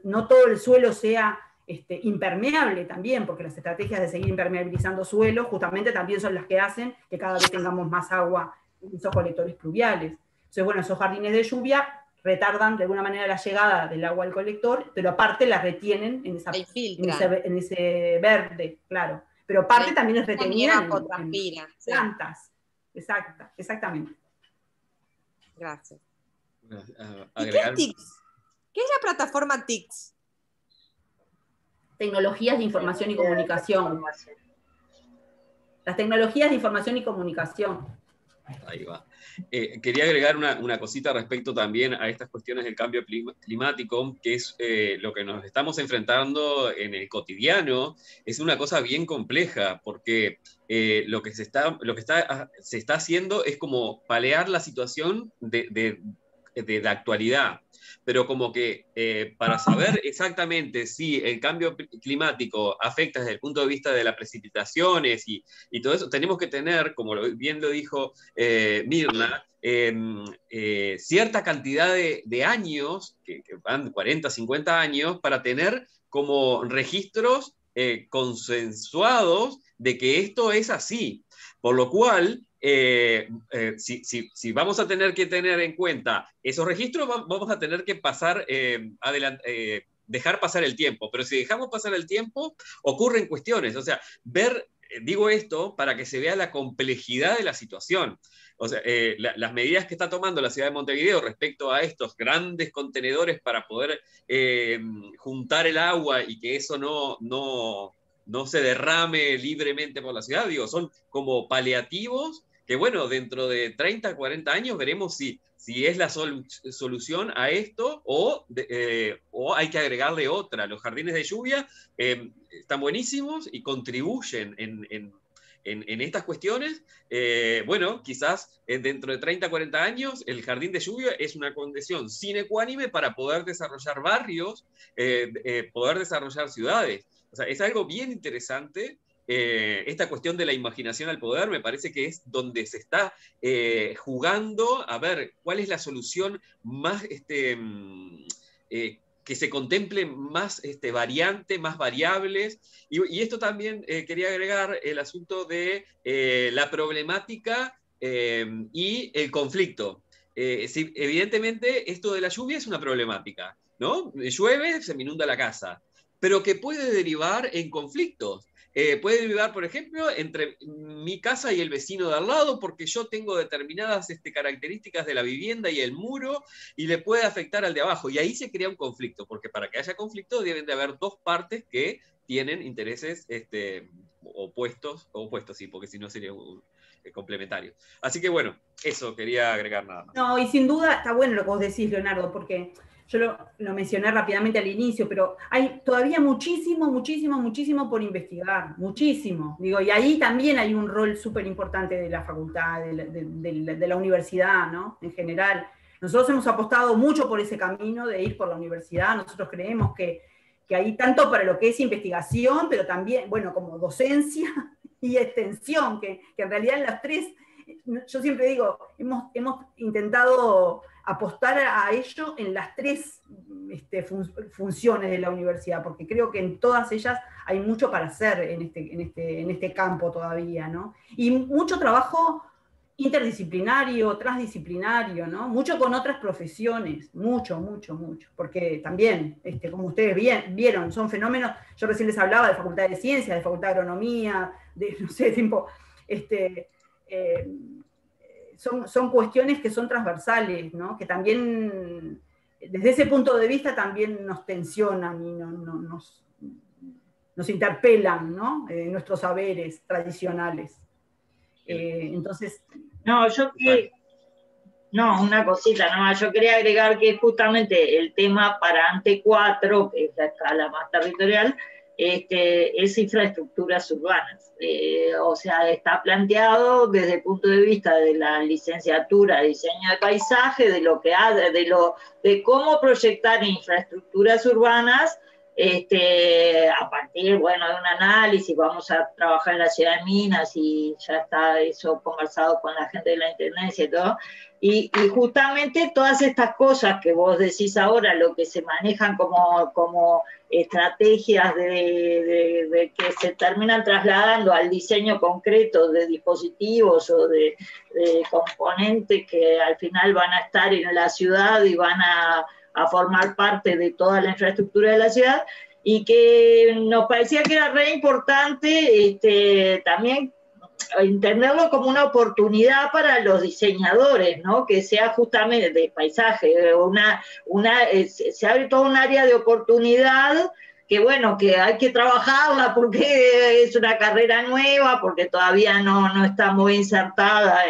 no todo el suelo sea impermeable también, porque las estrategias de seguir impermeabilizando suelo justamente también son las que hacen que cada vez tengamos más agua en esos colectores pluviales. Entonces, bueno, esos jardines de lluvia retardan de alguna manera la llegada del agua al colector, pero aparte la retienen en ese verde, claro. Pero parte también es retenida en plantas. Exactamente. Gracias. ¿Y qué es TICS? ¿Qué es la plataforma TICS? Tecnologías de información y comunicación. Las tecnologías de información y comunicación. Ahí va. Quería agregar una cosita respecto también a estas cuestiones del cambio climático, que es lo que nos estamos enfrentando en el cotidiano. Es una cosa bien compleja, porque lo que se está haciendo es como paliar la situación de la actualidad. Pero como que para saber exactamente si el cambio climático afecta desde el punto de vista de las precipitaciones y todo eso, tenemos que tener, como bien lo dijo Mirna, cierta cantidad de años, que van 40, 50 años, para tener como registros consensuados de que esto es así. Por lo cual, si vamos a tener que tener en cuenta esos registros, vamos a tener que pasar dejar pasar el tiempo. Pero si dejamos pasar el tiempo, ocurren cuestiones. O sea, digo esto para que se vea la complejidad de la situación. O sea, las medidas que está tomando la ciudad de Montevideo respecto a estos grandes contenedores para poder juntar el agua y que eso no se derrame libremente por la ciudad, digo, son como paliativos que, bueno, dentro de 30, 40 años veremos si es la solución a esto o hay que agregarle otra. Los jardines de lluvia están buenísimos y contribuyen en estas cuestiones. Bueno, quizás dentro de 30, 40 años el jardín de lluvia es una condición sine qua non para poder desarrollar barrios, poder desarrollar ciudades. O sea, es algo bien interesante. Esta cuestión de la imaginación al poder me parece que es donde se está jugando a ver cuál es la solución más que se contemplen más variantes, más variables. Y esto también quería agregar el asunto de la problemática y el conflicto. Evidentemente, esto de la lluvia es una problemática, ¿no? Llueve, se me inunda la casa, pero que puede derivar en conflictos. Puede derivar, por ejemplo, entre mi casa y el vecino de al lado, porque yo tengo determinadas características de la vivienda y el muro, y le puede afectar al de abajo. Y ahí se crea un conflicto, porque para que haya conflicto deben de haber dos partes que tienen intereses opuestos, sí, porque si no sería complementario. Así que bueno, eso quería agregar nada más. No, y sin duda está bueno lo que vos decís, Leonardo, porque yo lo mencioné rápidamente al inicio, pero hay todavía muchísimo por investigar, muchísimo. Digo, y ahí también hay un rol súper importante de la facultad, de la universidad, ¿no? En general. Nosotros hemos apostado mucho por ese camino de ir por la universidad. Nosotros creemos que ahí, tanto para lo que es investigación, pero también, bueno, como docencia y extensión, que en realidad en las tres, yo siempre digo, hemos intentado apostar a ello en las tres funciones de la universidad, porque creo que en todas ellas hay mucho para hacer en este campo todavía, ¿no? Y mucho trabajo interdisciplinario, transdisciplinario, ¿no? Mucho con otras profesiones, mucho, porque también, como ustedes vieron, son fenómenos, yo recién les hablaba de Facultad de Ciencias, de Facultad de Agronomía, son cuestiones que son transversales, ¿no? Que también, desde ese punto de vista, también nos tensionan y nos interpelan, ¿no? Nuestros saberes tradicionales. Entonces... una cosita nomás. Yo quería agregar que justamente el tema para ANTE 4, que es la escala más territorial, es infraestructuras urbanas. O sea, está planteado desde el punto de vista de la licenciatura de diseño de paisaje, de cómo proyectar infraestructuras urbanas a partir, bueno, de un análisis, vamos a trabajar en la ciudad de Minas y ya está eso conversado con la gente de la intendencia y todo, y justamente todas estas cosas que vos decís ahora, lo que se manejan como estrategias de que se terminan trasladando al diseño concreto de dispositivos o de componentes que al final van a estar en la ciudad y van a formar parte de toda la infraestructura de la ciudad, y que nos parecía que era re importante también entenderlo como una oportunidad para los diseñadores, ¿no? Que sea justamente de paisaje, se abre todo un área de oportunidad que, bueno, que hay que trabajarla porque es una carrera nueva, porque todavía no está muy insertada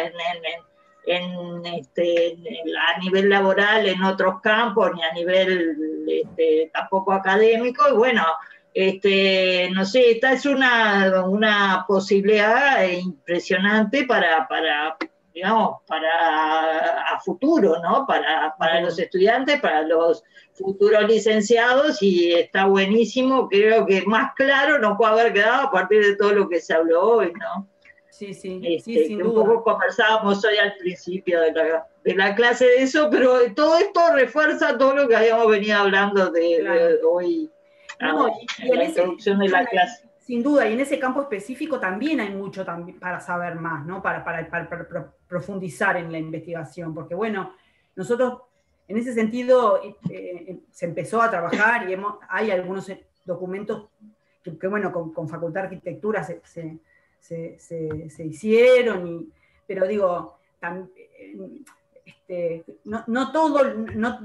a nivel laboral en otros campos, ni a nivel tampoco académico, y bueno, no sé, esta es una posibilidad impresionante para digamos, a futuro, ¿no? Para los estudiantes, para los futuros licenciados, y está buenísimo. Creo que más claro no puede haber quedado a partir de todo lo que se habló hoy, ¿no? Sí, sí, sin duda. Un poco conversábamos hoy al principio de la clase de eso, pero todo esto refuerza todo lo que habíamos venido hablando de hoy, en la introducción de la clase. Sin duda, y en ese campo específico también hay mucho para saber más, ¿no? Para profundizar en la investigación, porque bueno, nosotros en ese sentido se empezó a trabajar y hay algunos documentos que bueno, con Facultad de Arquitectura se hicieron, pero digo,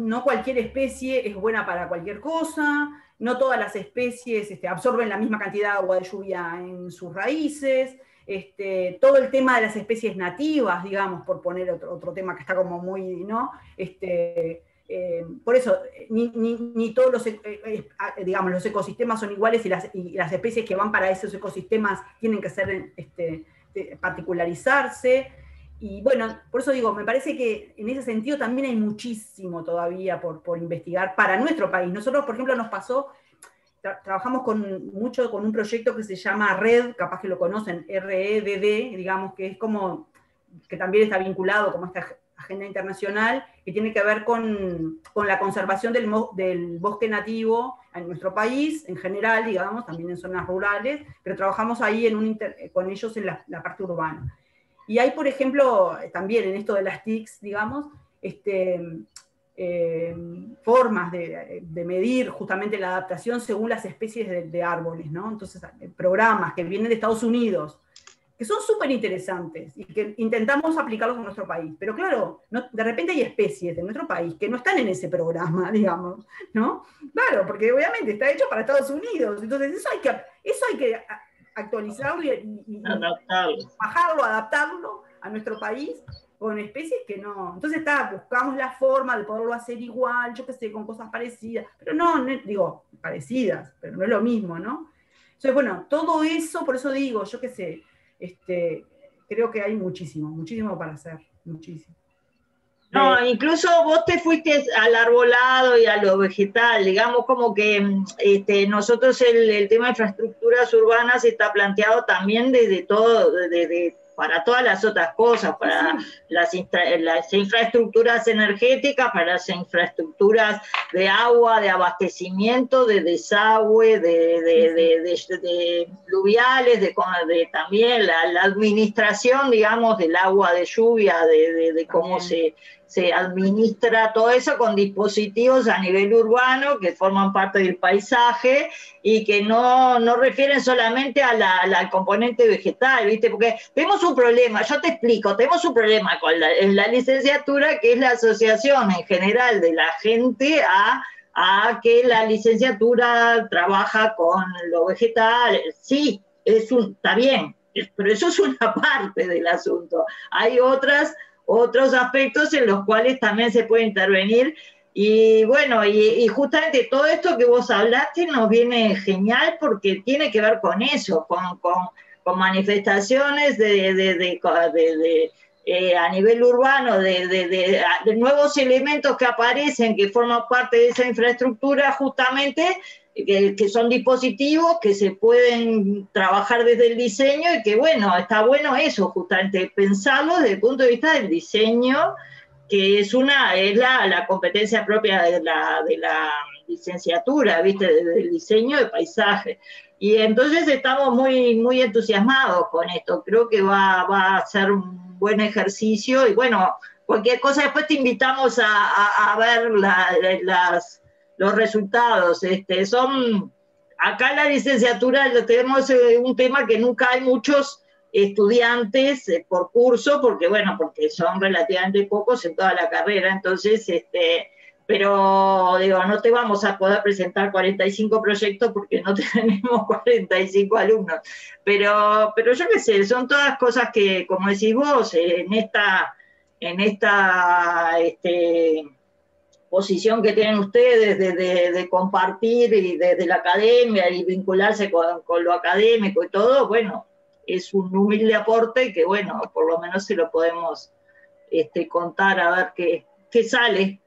no cualquier especie es buena para cualquier cosa, no todas las especies absorben la misma cantidad de agua de lluvia en sus raíces, todo el tema de las especies nativas, digamos, por poner otro tema que está como muy, ¿no? Por eso, ni todos los ecosistemas son iguales, y las especies que van para esos ecosistemas tienen que ser, particularizarse. Y bueno, por eso digo, me parece que en ese sentido también hay muchísimo todavía por investigar para nuestro país. Nosotros, por ejemplo, nos pasó, trabajamos mucho con un proyecto que se llama REDD, capaz que lo conocen, REDD, digamos, que es como, que también está vinculado como esta agenda internacional, que tiene que ver con la conservación del bosque nativo en nuestro país, en general, digamos, también en zonas rurales, pero trabajamos ahí con ellos en la parte urbana. Y hay, por ejemplo, también en esto de las TICs, digamos, formas de medir justamente la adaptación según las especies de árboles, ¿no? Entonces, programas que vienen de Estados Unidos, que son súper interesantes y que intentamos aplicarlos en nuestro país. Pero claro, de repente hay especies de nuestro país que no están en ese programa, digamos, ¿no? Claro, porque obviamente está hecho para Estados Unidos. Entonces, eso hay que actualizarlo y bajarlo, adaptarlo a nuestro país con especies que no. Entonces buscamos la forma de poderlo hacer igual, yo qué sé, con cosas parecidas, pero no digo parecidas, pero no es lo mismo, ¿no? Entonces, bueno, todo eso, por eso digo, yo qué sé, creo que hay muchísimo para hacer, muchísimo. No, incluso vos te fuiste al arbolado y a lo vegetal, digamos como que nosotros el tema de infraestructuras urbanas está planteado también desde todo, para todas las otras cosas, para las infraestructuras energéticas, para las infraestructuras de agua, de abastecimiento, de desagüe, de fluviales, también la administración, digamos, del agua de lluvia, de cómo se administra todo eso con dispositivos a nivel urbano que forman parte del paisaje y que no refieren solamente al componente vegetal, ¿viste? Porque tenemos un problema, yo te explico, tenemos un problema en la licenciatura, que es la asociación en general de la gente a que la licenciatura trabaja con lo vegetal. Sí, está bien, pero eso es una parte del asunto. Hay otros aspectos en los cuales también se puede intervenir, y bueno, y justamente todo esto que vos hablaste nos viene genial porque tiene que ver con eso, con manifestaciones a nivel urbano, de nuevos elementos que aparecen, que forman parte de esa infraestructura justamente, que son dispositivos que se pueden trabajar desde el diseño y que, bueno, está bueno eso, justamente pensarlo desde el punto de vista del diseño, que es la competencia propia de la licenciatura, ¿viste? Del diseño de paisaje. Y entonces estamos muy, muy entusiasmados con esto. Creo que va a ser un buen ejercicio y bueno, cualquier cosa después te invitamos a ver los resultados. Acá en la licenciatura tenemos un tema que nunca hay muchos estudiantes por curso, porque son relativamente pocos en toda la carrera, entonces, pero digo, no te vamos a poder presentar 45 proyectos porque no tenemos 45 alumnos, pero yo qué sé, son todas cosas que, como decís vos, en esta posición que tienen ustedes de compartir y desde la academia y vincularse con lo académico y todo, bueno, es un humilde aporte que, bueno, por lo menos se lo podemos contar a ver qué sale.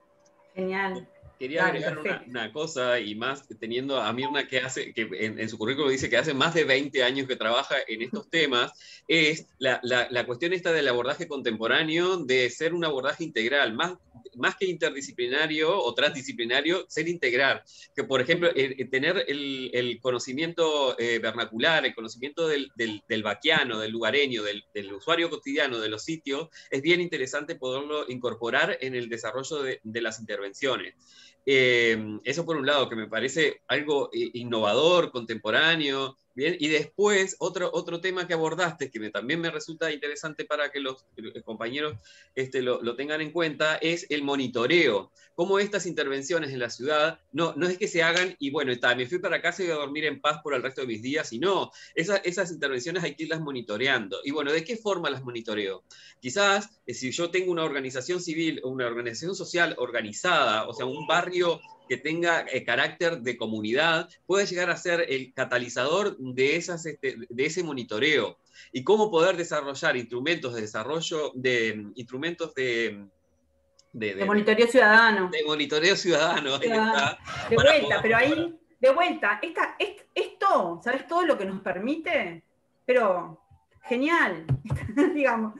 Genial. Quería agregar una cosa, y más teniendo a Mirna que en su currículum dice que hace más de 20 años que trabaja en estos temas, es la cuestión esta del abordaje contemporáneo, de ser un abordaje integral, más que interdisciplinario o transdisciplinario, ser integral. Que, por ejemplo, tener el conocimiento vernacular, el conocimiento del vaquiano, del lugareño, del usuario cotidiano de los sitios, es bien interesante poderlo incorporar en el desarrollo de las intervenciones. Eso por un lado, que me parece algo innovador, contemporáneo, ¿bien? Y después, otro tema que abordaste, que también me resulta interesante para que los compañeros lo tengan en cuenta, es el monitoreo. Cómo estas intervenciones en la ciudad, no es que se hagan y bueno, me fui para casa y voy a dormir en paz por el resto de mis días, y no, esas intervenciones hay que irlas monitoreando. Y bueno, ¿de qué forma las monitoreo? Quizás, si yo tengo una organización civil, una organización social organizada, o sea, un barrio que tenga carácter de comunidad, puede llegar a ser el catalizador de ese monitoreo. Y cómo poder desarrollar instrumentos de desarrollo, instrumentos de monitoreo ciudadano. De monitoreo ciudadano. De vuelta, pero ahí, de vuelta, esto, ¿sabes todo lo que nos permite? Pero, genial, digamos.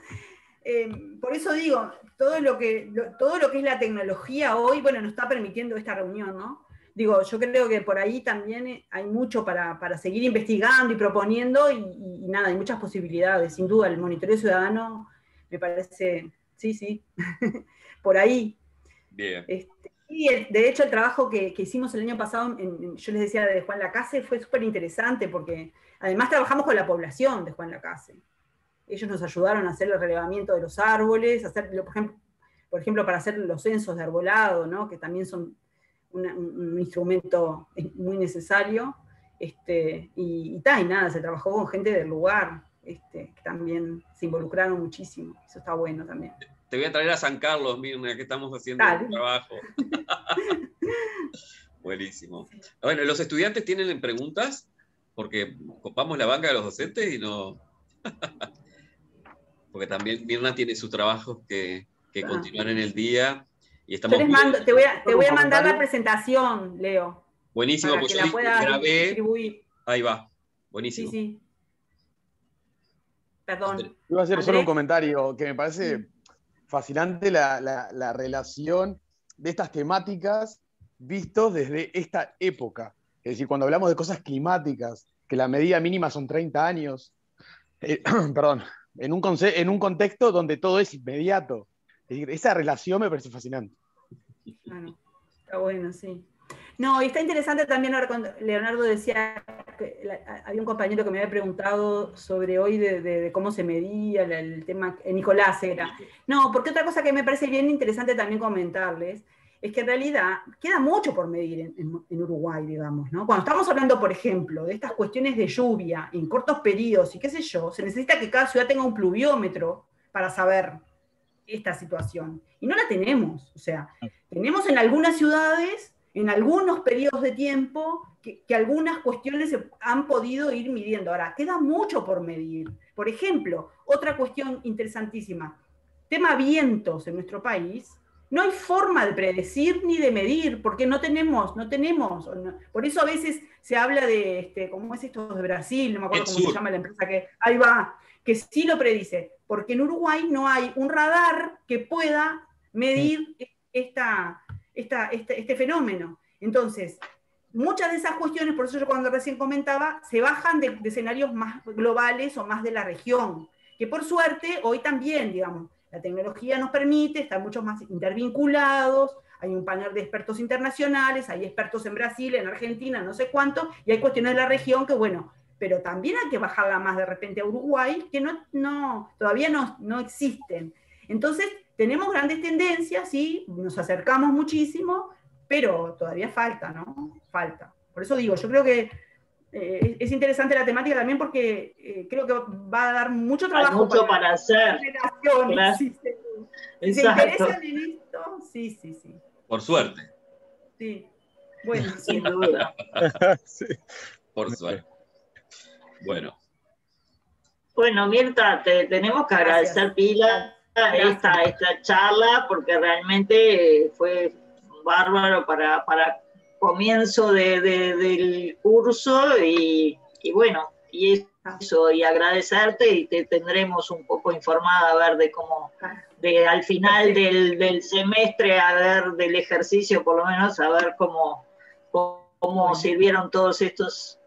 Por eso digo, todo lo que es la tecnología hoy, bueno, nos está permitiendo esta reunión, ¿no? Digo, yo creo que por ahí también hay mucho para seguir investigando y proponiendo, y nada, hay muchas posibilidades. Sin duda, el monitoreo ciudadano me parece, sí, por ahí. Bien. Y de hecho, el trabajo que hicimos el año pasado, yo les decía, de Juan Lacase, fue súper interesante, porque además trabajamos con la población de Juan Lacase. Ellos nos ayudaron a hacer el relevamiento de los árboles, por ejemplo, para hacer los censos de arbolado, ¿no? Que también son un instrumento muy necesario. Y nada, se trabajó con gente del lugar, que también se involucraron muchísimo. Eso está bueno también. Te voy a traer a San Carlos, Mirna, que estamos haciendo un trabajo. Buenísimo. Bueno, ¿los estudiantes tienen preguntas? Porque copamos la banca de los docentes y no... Porque también Mirna tiene sus trabajos que continúan en el día. Y estamos te voy a mandar la presentación, Leo. Buenísimo, pues yo grabé. Distribuir. Ahí va, buenísimo. Sí. Perdón. Iba a hacer solo un comentario que me parece fascinante la relación de estas temáticas vistos desde esta época. Es decir, cuando hablamos de cosas climáticas, que la medida mínima son 30 años, perdón, en un contexto donde todo es inmediato. Es decir, esa relación me parece fascinante. Bueno, está bueno, sí. No, y está interesante también, ahora cuando Leonardo decía que había un compañero que me había preguntado sobre hoy de cómo se medía el tema, Nicolás era. No, porque otra cosa que me parece bien interesante también comentarles es que en realidad queda mucho por medir en Uruguay, digamos, ¿no? Cuando estamos hablando, por ejemplo, de estas cuestiones de lluvia en cortos periodos y qué sé yo, se necesita que cada ciudad tenga un pluviómetro para saber esta situación. Y no la tenemos, o sea, tenemos en algunas ciudades, en algunos periodos de tiempo, que algunas cuestiones se han podido ir midiendo. Ahora, queda mucho por medir. Por ejemplo, otra cuestión interesantísima, tema vientos en nuestro país. no hay forma de predecir ni de medir, porque no tenemos. Por eso a veces se habla de, ¿cómo es esto de Brasil? No me acuerdo cómo se llama la empresa que, ahí va, que sí lo predice, porque en Uruguay no hay un radar que pueda medir este fenómeno. Entonces, muchas de esas cuestiones, por eso yo cuando recién comentaba, se bajan de escenarios más globales o más de la región, que por suerte hoy también, digamos, la tecnología nos permite estar mucho más intervinculados, hay un panel de expertos internacionales, hay expertos en Brasil, en Argentina, no sé cuánto, y hay cuestiones de la región que, bueno, pero también hay que bajarla más de repente a Uruguay, que todavía no existen. Entonces, tenemos grandes tendencias, sí, nos acercamos muchísimo, pero todavía falta, ¿no? Falta. Por eso digo, yo creo que es interesante la temática también porque creo que va a dar mucho trabajo. Hay mucho para hacer. Si se interesan en esto, sí. Por suerte. Sí, bueno. Sin duda. Sí. Por suerte. Bueno. Bueno, Mirta, te tenemos que agradecer pila esta charla, porque realmente fue bárbaro para comienzo del curso y bueno, y eso, y agradecerte, y te tendremos un poco informada a ver de cómo, al final del semestre, a ver del ejercicio por lo menos, a ver cómo sirvieron todos estos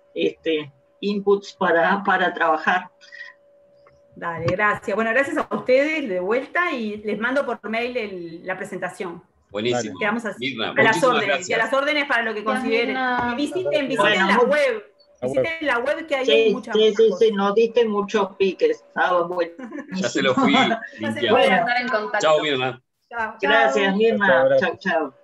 inputs para trabajar. Dale, gracias. Bueno, gracias a ustedes de vuelta y les mando por mail la presentación. Buenísimo. Quedamos así, Mirna, a las órdenes, gracias. y a las órdenes para lo que consideren. Y visiten bueno, la web. Visiten la web, que hay muchas cosas. Sí, nos diste muchos piques. Bueno. Ya se lo fui limpiando. Bueno, Chao, Mirna. Chao. Gracias, Mirna. Chao.